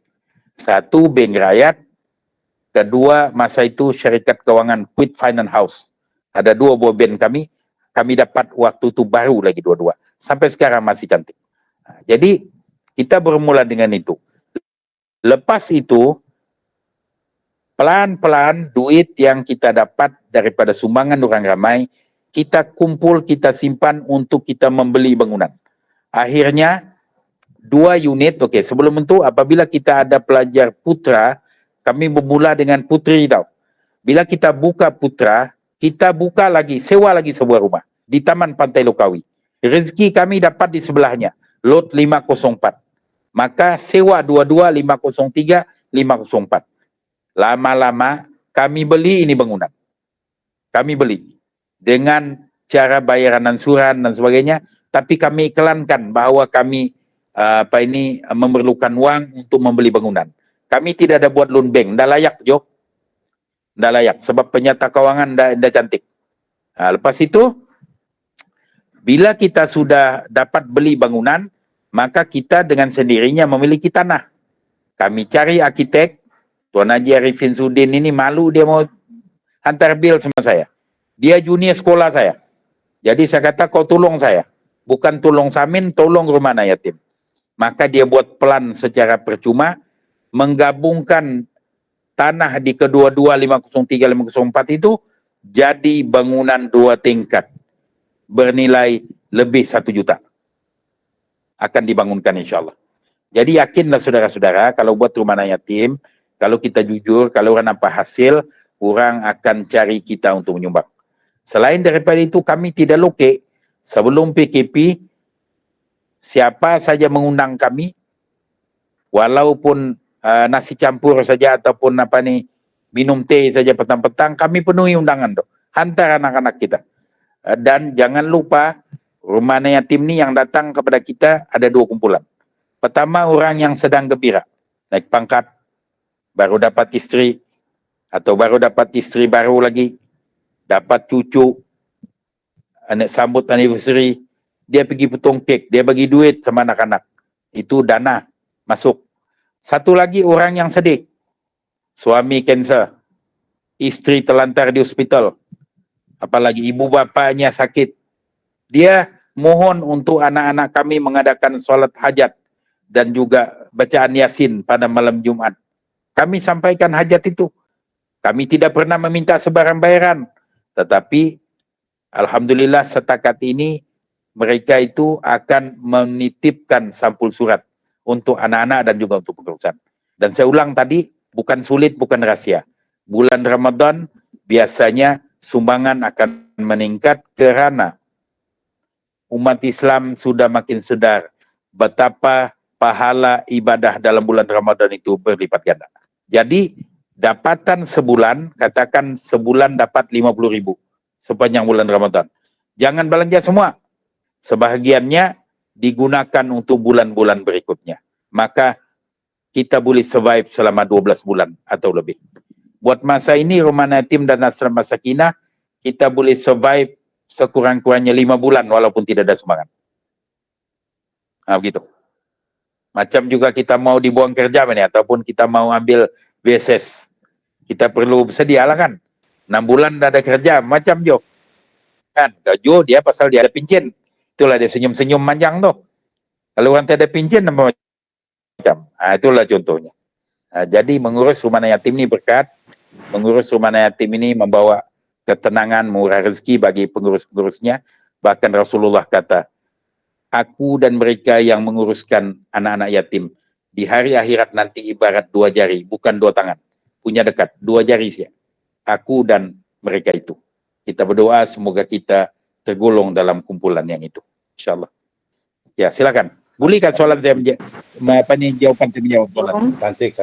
Satu, bank rakyat. Kedua, masa itu syarikat kewangan Quid Finance House. Ada 2 buah bank kami. Kami dapat waktu itu baru lagi 2-2. Sampai sekarang masih cantik. Jadi, kita bermula dengan itu. Lepas itu, pelan-pelan duit yang kita dapat daripada sumbangan orang ramai, kita kumpul, kita simpan untuk kita membeli bangunan. Akhirnya, 2 unit, okey, sebelum itu apabila kita ada pelajar putra, kami bermula dengan putri tau. Bila kita buka putra, kita buka lagi, sewa lagi sebuah rumah di Taman Pantai Lokawi. Rezeki kami dapat di sebelahnya, lot 504. Maka sewa 22, 503, 504. Lama-lama kami beli ini bangunan. Kami beli dengan cara bayaran ansuran dan sebagainya, tapi kami iklankan bahawa kami memerlukan wang untuk membeli bangunan. Kami tidak ada buat loan bank, dah layak Jo. Dah layak sebab penyata kewangan dah cantik. Lepas itu bila kita sudah dapat beli bangunan, maka kita dengan sendirinya memiliki tanah. Kami cari arkitek. Tuan Haji Arifin Sudin ini malu dia mau hantar bil sama saya. Dia junior sekolah saya. Jadi saya kata kau tolong saya. Bukan tolong samin, tolong rumah anak yatim. Maka dia buat plan secara percuma, menggabungkan tanah di kedua-dua 503, 504 itu jadi bangunan 2 tingkat. Bernilai lebih 1 juta. Akan dibangunkan insyaAllah. Jadi yakinlah saudara-saudara, kalau buat rumah anak yatim, kalau kita jujur, kalau orang nampak hasil, orang akan cari kita untuk menyumbang. Selain daripada itu, kami tidak lokek. Sebelum PKP, siapa saja mengundang kami, walaupun nasi campur saja ataupun minum teh saja petang-petang, kami penuhi undangan tu. Hantar anak-anak kita. Dan jangan lupa, rumah anak yatim ni yang datang kepada kita ada 2 kumpulan. Pertama, orang yang sedang gembira, naik pangkat, baru dapat isteri, atau baru dapat isteri baru lagi, dapat cucu, anak sambut anniversary, dia pergi potong kek, dia bagi duit sama anak-anak. Itu dana masuk. Satu lagi orang yang sedih, suami kanser, isteri terlantar di hospital, apalagi ibu bapanya sakit. Dia mohon untuk anak-anak kami mengadakan solat hajat dan juga bacaan Yasin pada malam Jumat. Kami sampaikan hajat itu. Kami tidak pernah meminta sebarang bayaran. Tetapi, alhamdulillah setakat ini, mereka itu akan menitipkan sampul surat untuk anak-anak dan juga untuk pengurusan. Dan saya ulang tadi, bukan sulit, bukan rahasia. Bulan Ramadan, biasanya sumbangan akan meningkat kerana umat Islam sudah makin sedar betapa pahala ibadah dalam bulan Ramadan itu berlipat ganda. Jadi dapatan sebulan, katakan sebulan dapat 50.000 sepanjang bulan Ramadan. Jangan belanja semua. Sebahagiannya digunakan untuk bulan-bulan berikutnya. Maka kita boleh survive selama 12 bulan atau lebih. Buat masa ini Rumah Yatim dan Asrama Sakinah, kita boleh survive sekurang-kurangnya 5 bulan walaupun tidak ada sumbangan. Begitu. Macam juga kita mau dibuang kerja ni, ataupun kita mau ambil BSS. Kita perlu bersedialah kan. 6 bulan dah ada kerja, macam Jo. Kan, Jo dia pasal dia ada pincin. Itulah dia senyum-senyum manjang tu. Kalau orang tak ada pincin, apa macam? Itulah contohnya. Jadi mengurus rumah yatim ni berkat. Mengurus rumah yatim ini membawa ketenangan, murah rezeki bagi pengurus-pengurusnya. Bahkan Rasulullah kata, aku dan mereka yang menguruskan anak-anak yatim di hari akhirat nanti ibarat 2 jari, bukan 2 tangan. Punya dekat, 2 jari saja. Aku dan mereka itu. Kita berdoa semoga kita tergolong dalam kumpulan yang itu. InsyaAllah. Ya, silakan. Bolehkah soalan saya jawapan saya menjawab soalan? Cantik.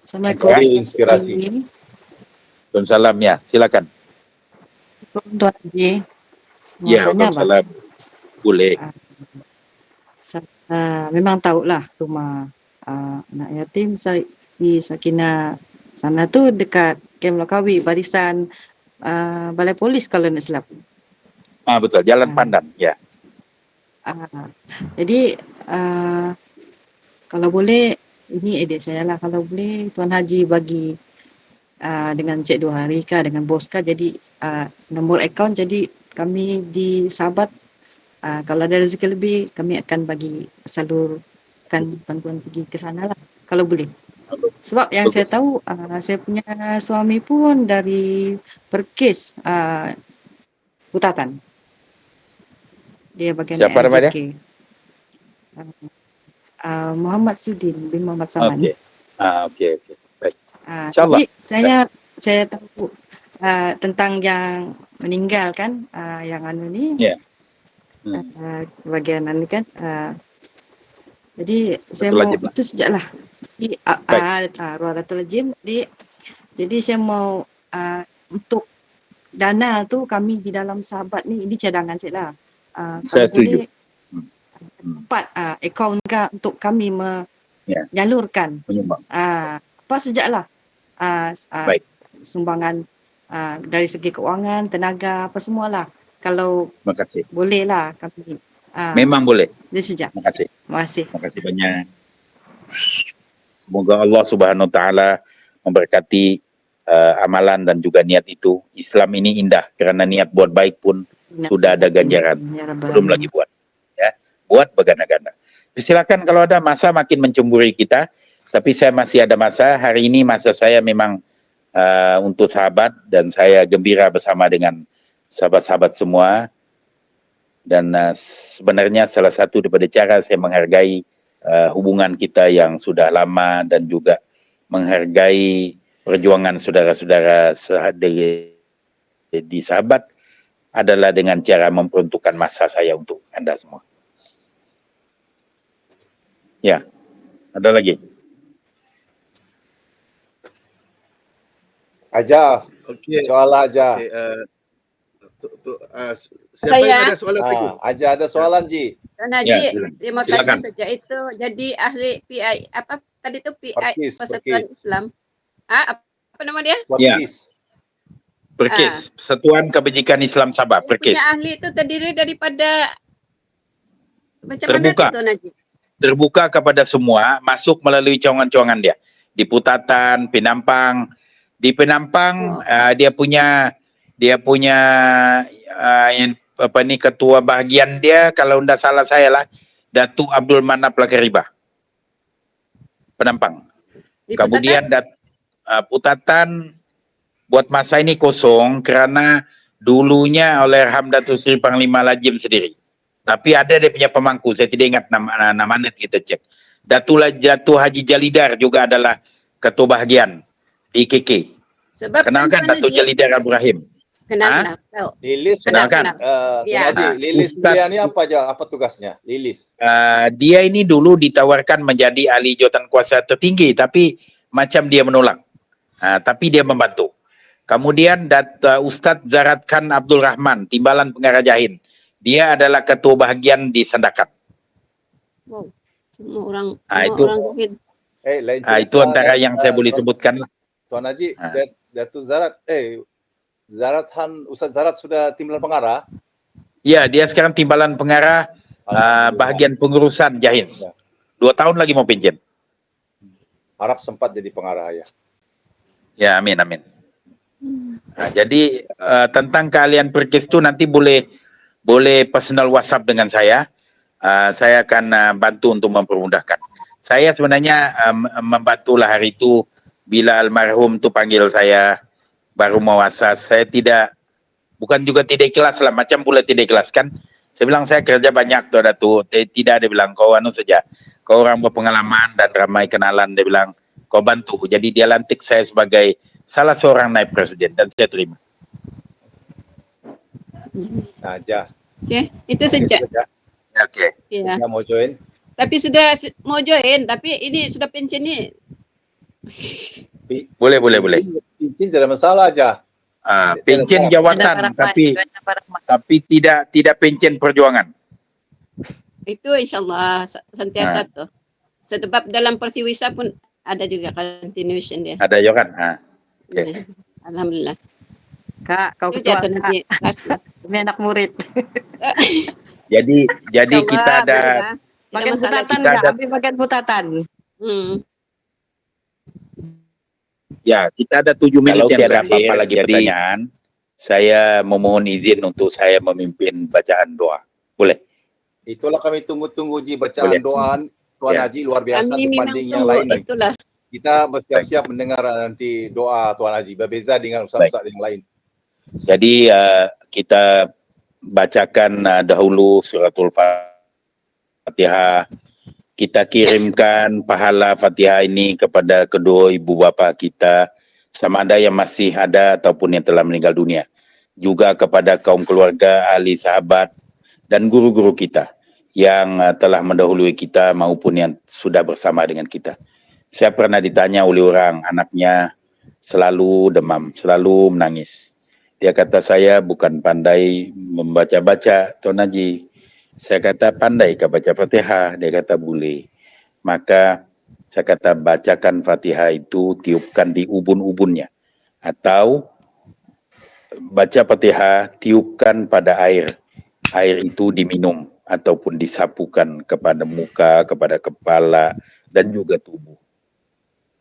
Assalamualaikum. Jadi inspirasi. Waalaikumsalam, ya, silakan. Tuan Haji. Mau Ya, tanya apa? waalaikumsalam. Boleh. Memang tahulah rumah anak yatim di Sakinah sana tu dekat Kem Lokawi, barisan Balai Polis kalau nak silap. Betul, Jalan Pandan, ya. Jadi kalau boleh, ini idea saya lah, kalau boleh Tuan Haji bagi dengan Cik Dua Hari kah, dengan bos kah, jadi nombor akaun, jadi kami di Sahabat kalau ada rezeki lebih kami akan bagi salurkan tuan-tuan pergi ke sana lah kalau boleh. Sebab yang saya tahu saya punya suami pun dari Perkis Putatan. Dia bagian Siapa nama dia? LJK. Muhammad Sudin bin Muhammad Saman. Okey. Baik. InsyaAllah. Jadi saya tahu tentang yang meninggal kan, yang ni. Ya. Bagian ni kan. Jadi saya Betul mau aja, itu sejaklah. Di Ruaratul Jim. Jadi saya mau untuk dana tu kami di dalam Sahabat ni, ini cadangan saya lah. Saya setuju. Dapat akaun untuk kami menyalurkan Menyumbang. apa sejaklah Baik. sumbangan dari segi keuangan, tenaga, apa semualah. Kalau Terima kasih. boleh lah kami. Memang boleh. Dia sejak. Terima kasih. Terima kasih. Terima kasih banyak. Semoga Allah Subhanahu Wa Taala memberkati amalan dan juga niat itu. Islam ini indah kerana niat buat baik pun sudah ada ganjaran. Belum lagi buat. Ya, buat berganda-ganda. Silakan kalau ada masa makin mencemburi kita, tapi saya masih ada masa. Hari ini masa saya memang untuk sahabat dan saya gembira bersama dengan sahabat-sahabat semua. Dan sebenarnya salah satu daripada cara saya menghargai hubungan kita yang sudah lama dan juga menghargai perjuangan saudara-saudara di sahabat adalah dengan cara memperuntukkan masa saya untuk anda semua. Ya, ada lagi? Aja, Okey. soalan aja. Siapa Saya. yang ada soalan lagi? Aja ada soalan Ji. Tuan Haji, silakan. dia mau Silakan. tanya sejak itu jadi ahli PI apa tadi tu PI Persatuan Islam. Apa nama dia? Perkis. Perkis, Persatuan Kebajikan Islam Sabah, Dia Perkis. punya ahli itu terdiri daripada macam Terbuka. mana tu Tuan Haji? Terbuka kepada semua, masuk melalui cawangan-cawangan dia. Di Putatan, Penampang. Di Penampang dia punya ketua bahagian dia, kalau tidak salah saya lah, Datuk Abdul Manap Lakaribah. Penampang. Di Kemudian Putatan buat masa ini kosong kerana dulunya oleh Hamdatul Sri Panglima Lajim sendiri. Tapi ada dia punya pemangku, saya tidak ingat nama net, kita cek. Datuk Haji Jalidar juga adalah ketua bahagian di KK. Sebab Kenalkan Tuan Datuk Haji, Jalidar Ibrahim. Kenal. Tahu. Lilis, Kenalkan. Tuan Ya. Haji, Lilis Ustaz- dia ni apa aja? Apa tugasnya? Lilis. Dia ini dulu ditawarkan menjadi ahli jawatan kuasa tertinggi, tapi macam dia menolak. Tapi dia membantu. Kemudian Ustadz Zarat Khan Abdul Rahman, Timbalan Pengarah Jahin. Dia adalah ketua bahagian di Sandakan. Wow. Semua orang Itu- orang Zahid. Lain Itu antara yang saya boleh sebutkan. Tuan Haji, Ah. Datuk Zarat, Zarat Han, Ustaz Zarat sudah timbalan pengarah. Ya, dia sekarang Timbalan Pengarah Alhamdulillah. bahagian pengurusan Jahin. Ya. 2 tahun lagi mau pensiun. Harap sempat jadi pengarah ya. Ya, amin. Jadi tentang keahlian perkes itu nanti boleh personal WhatsApp dengan saya. Saya akan bantu untuk mempermudahkan. Saya sebenarnya membantulah hari itu bila almarhum tu panggil saya baru mau asas. Saya bukan juga tidak ikhlas lah, macam boleh tidak ikhlas kan. Saya bilang saya kerja banyak tuh Datuk. Tidak, dia bilang kau saja. Kau orang berpengalaman dan ramai kenalan, dia bilang kau bantu. Jadi dia lantik saya sebagai salah seorang naib presiden dan saya terima. Najah. Okey, itu saja. Okey. Ya. Najah mau join? Tapi sudah mau join, tapi ini sudah pensiun ni. Boleh. Izin tidak masalah aja. Pencen jawatan tapi tidak pencen perjuangan. Itu insyaAllah sentiasa tu. Sebab dalam Pertiwisa pun ada juga continuation dia. Ada juga kan? Okay. Alhamdulillah. Kak, kau Itu ketua jatuh Kak. nanti. Ini anak murid. Jadi InsyaAllah, kita ada boleh lah. Tidak Bagian masalah. putatan kita enggak? ada- Ambil bagian putatan. kita ada 7 menit yang terakhir. Apa lagi pertanyaan? Saya memohon izin untuk saya memimpin bacaan doa. Boleh? Itulah kami tunggu-tunggu Ji bacaan Boleh. doa Tuan Ya. Haji luar biasa Kami memang dibanding yang tunggu lain. itulah. Kita bersiap-siap mendengar nanti doa Tuan Haji berbeza dengan ustaz-ustaz yang lain. Jadi kita bacakan dahulu suratul Fatihah. Kita kirimkan pahala Fatihah ini kepada kedua ibu bapa kita, sama ada yang masih ada ataupun yang telah meninggal dunia. Juga kepada kaum keluarga, ahli sahabat dan guru-guru kita yang telah mendahului kita maupun yang sudah bersama dengan kita. Saya pernah ditanya oleh orang, anaknya selalu demam, selalu menangis. Dia kata saya bukan pandai membaca-baca, Tuan Haji. Saya kata pandai ke baca Fatihah? Dia kata boleh. Maka saya kata bacakan Fatihah itu, tiupkan di ubun-ubunnya. Atau baca Fatihah, tiupkan pada air. Air itu diminum ataupun disapukan kepada muka, kepada kepala dan juga tubuh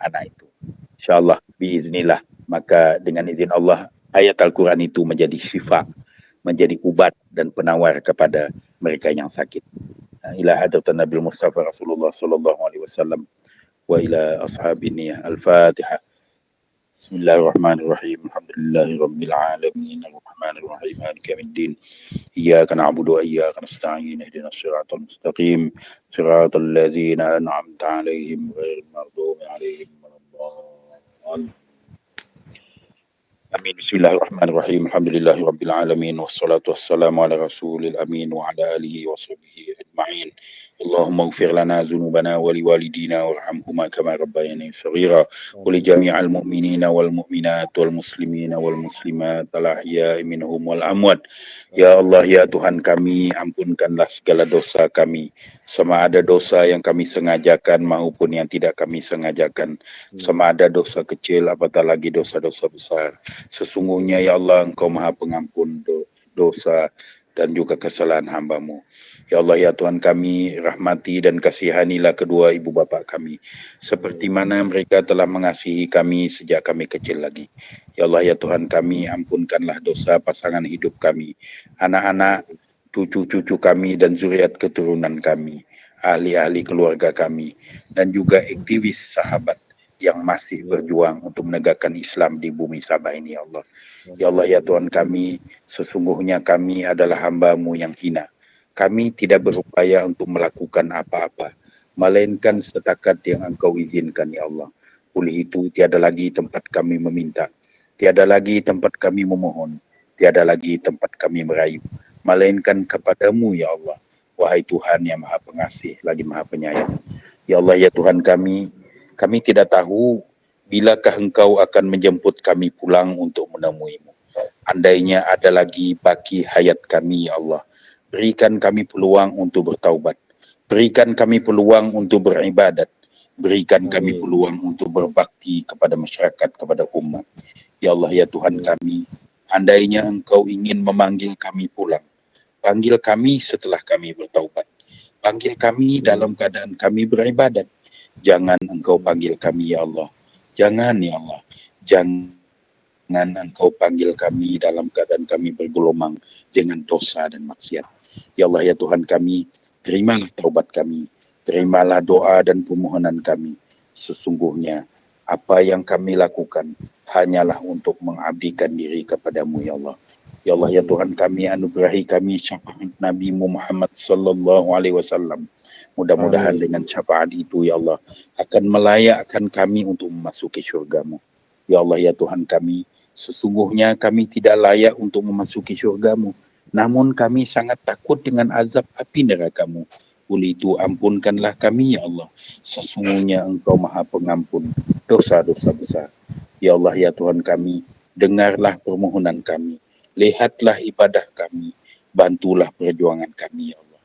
anak itu. InsyaAllah, biiznillah. Maka dengan izin Allah, ayat Al-Quran itu menjadi syifa, menjadi ubat dan penawar kepada mereka yang sakit. Ila hadratan Nabi Mustafa Rasulullah sallallahu alaihi wasallam wa ila ashabini al-Fatihah. Bismillahirrahmanirrahim. Alhamdulillahirabbil alamin. Arrahmanir rahim. Maliki yaumiddin. Iyyaka na'budu wa iyyaka nasta'in. Ihdinas siratal mustaqim. Siratal ladzina an'amta 'alaihim ghairil maghdubi 'alaihim waladdallin. Amin. Bismillahirrahmanirrahim. Alhamdulillahirabbil alamin wassalatu wassalamu ala rasulil amin wa ala alihi wa sahbihi ajma'in. Allahumma ighfir lana dhunubana wa liwalidina warhamhuma kama rabbayani shaghira wa li jami'il mu'minina wal mu'minat wal muslimina wal muslimat al ahya'i minhum wal amwat. Ya Allah, ya Tuhan kami, ampunkanlah segala dosa kami, sama ada dosa yang kami sengajakan maupun yang tidak kami sengajakan, sama ada dosa kecil apatah lagi dosa-dosa besar. Sesungguhnya ya Allah, Engkau Maha Pengampun dosa dan juga kesalahan hamba-Mu. Ya Allah, ya Tuhan kami, rahmati dan kasihanilah kedua ibu bapa kami, seperti mana mereka telah mengasihi kami sejak kami kecil lagi. Ya Allah, ya Tuhan kami, ampunkanlah dosa pasangan hidup kami, anak-anak, cucu-cucu kami dan zuriat keturunan kami, ahli-ahli keluarga kami, dan juga aktivis sahabat yang masih berjuang untuk menegakkan Islam di bumi Sabah ini, ya Allah. Ya Allah, ya Tuhan kami, sesungguhnya kami adalah hamba-Mu yang hina. Kami tidak berupaya untuk melakukan apa-apa, melainkan setakat yang Engkau izinkan, ya Allah. Oleh itu, tiada lagi tempat kami meminta, tiada lagi tempat kami memohon, tiada lagi tempat kami merayu, melainkan kepadamu ya Allah. Wahai Tuhan yang Maha Pengasih lagi Maha Penyayang. Ya Allah ya Tuhan kami tidak tahu bilakah Engkau akan menjemput kami pulang untuk menemuimu. Andainya ada lagi baki hayat kami ya Allah, berikan kami peluang untuk bertaubat, berikan kami peluang untuk beribadat, berikan kami peluang untuk berbakti kepada masyarakat, kepada umat. Ya Allah ya Tuhan kami, andainya Engkau ingin memanggil kami pulang, panggil kami setelah kami bertaubat, panggil kami dalam keadaan kami beribadat. Jangan Engkau panggil kami ya Allah, jangan ya Allah, jangan Engkau panggil kami dalam keadaan kami bergelomang dengan dosa dan maksiat. Ya Allah ya Tuhan kami, terimalah taubat kami, terimalah doa dan permohonan kami. Sesungguhnya apa yang kami lakukan hanyalah untuk mengabdikan diri kepadamu ya Allah. Ya Allah ya Tuhan kami, anugerahi kami syafaat Nabi Muhammad sallallahu alaihi wasallam. Mudah-mudahan dengan syafaat itu ya Allah akan melayakkan kami untuk memasuki syurga-Mu. Ya Allah ya Tuhan kami, sesungguhnya kami tidak layak untuk memasuki syurga-Mu, namun kami sangat takut dengan azab api neraka-Mu. Oleh itu ampunkanlah kami ya Allah, sesungguhnya Engkau Maha Pengampun dosa-dosa besar. Ya Allah ya Tuhan kami, dengarlah permohonan kami, lihatlah ibadah kami, bantulah perjuangan kami ya Allah.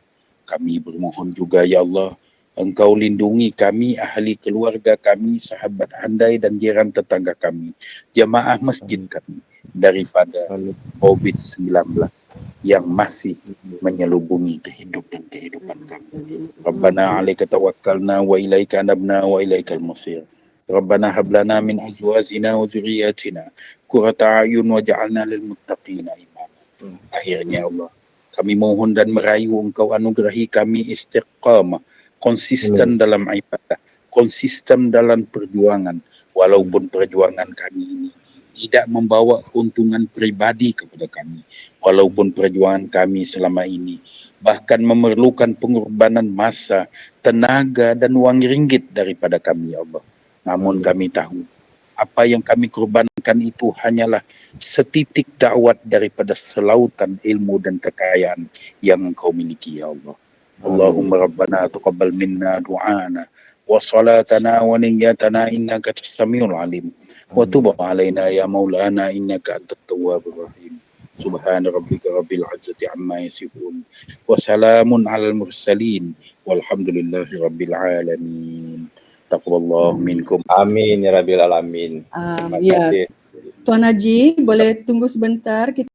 Kami bermohon juga ya Allah, Engkau lindungi kami, ahli keluarga kami, sahabat andai dan jiran tetangga kami, jamaah masjid kami daripada COVID-19 yang masih menyelubungi kehidupan kami. Rabbana 'alaika tawakkalna wa ilaika anabna wa ilaikal masir. Rabbana hab lana min azwajina wa dzurriyyatina qurrata a'yun waj'alna lil muttaqina imama. Akhirnya Allah, kami mohon dan merayu Engkau anugerahi kami istiqamah, konsisten dalam ibadah, konsisten dalam perjuangan, walaupun perjuangan kami ini tidak membawa keuntungan pribadi kepada kami, walaupun perjuangan kami selama ini bahkan memerlukan pengorbanan masa, tenaga dan uang ringgit daripada kami ya Allah. Namun kami tahu apa yang kami korbankan itu hanyalah setitik dakwat daripada selautan ilmu dan kekayaan yang Engkau miliki ya Allah. Allahumma rabbana taqabbal minna du'ana wa salatana wa niyyatana innaka as-sami'ul alim wa tub 'alaina ya maulana innaka antat tawwabur rahim. Subhana rabbika rabbil izzati amma yasifun wa salamun 'alal mursalin walhamdulillahi rabbil alamin. Taqabbalallahu minkum. Amin ya rabbil alamin. Terima Ya, kasih. Tuan Haji boleh tunggu sebentar, kita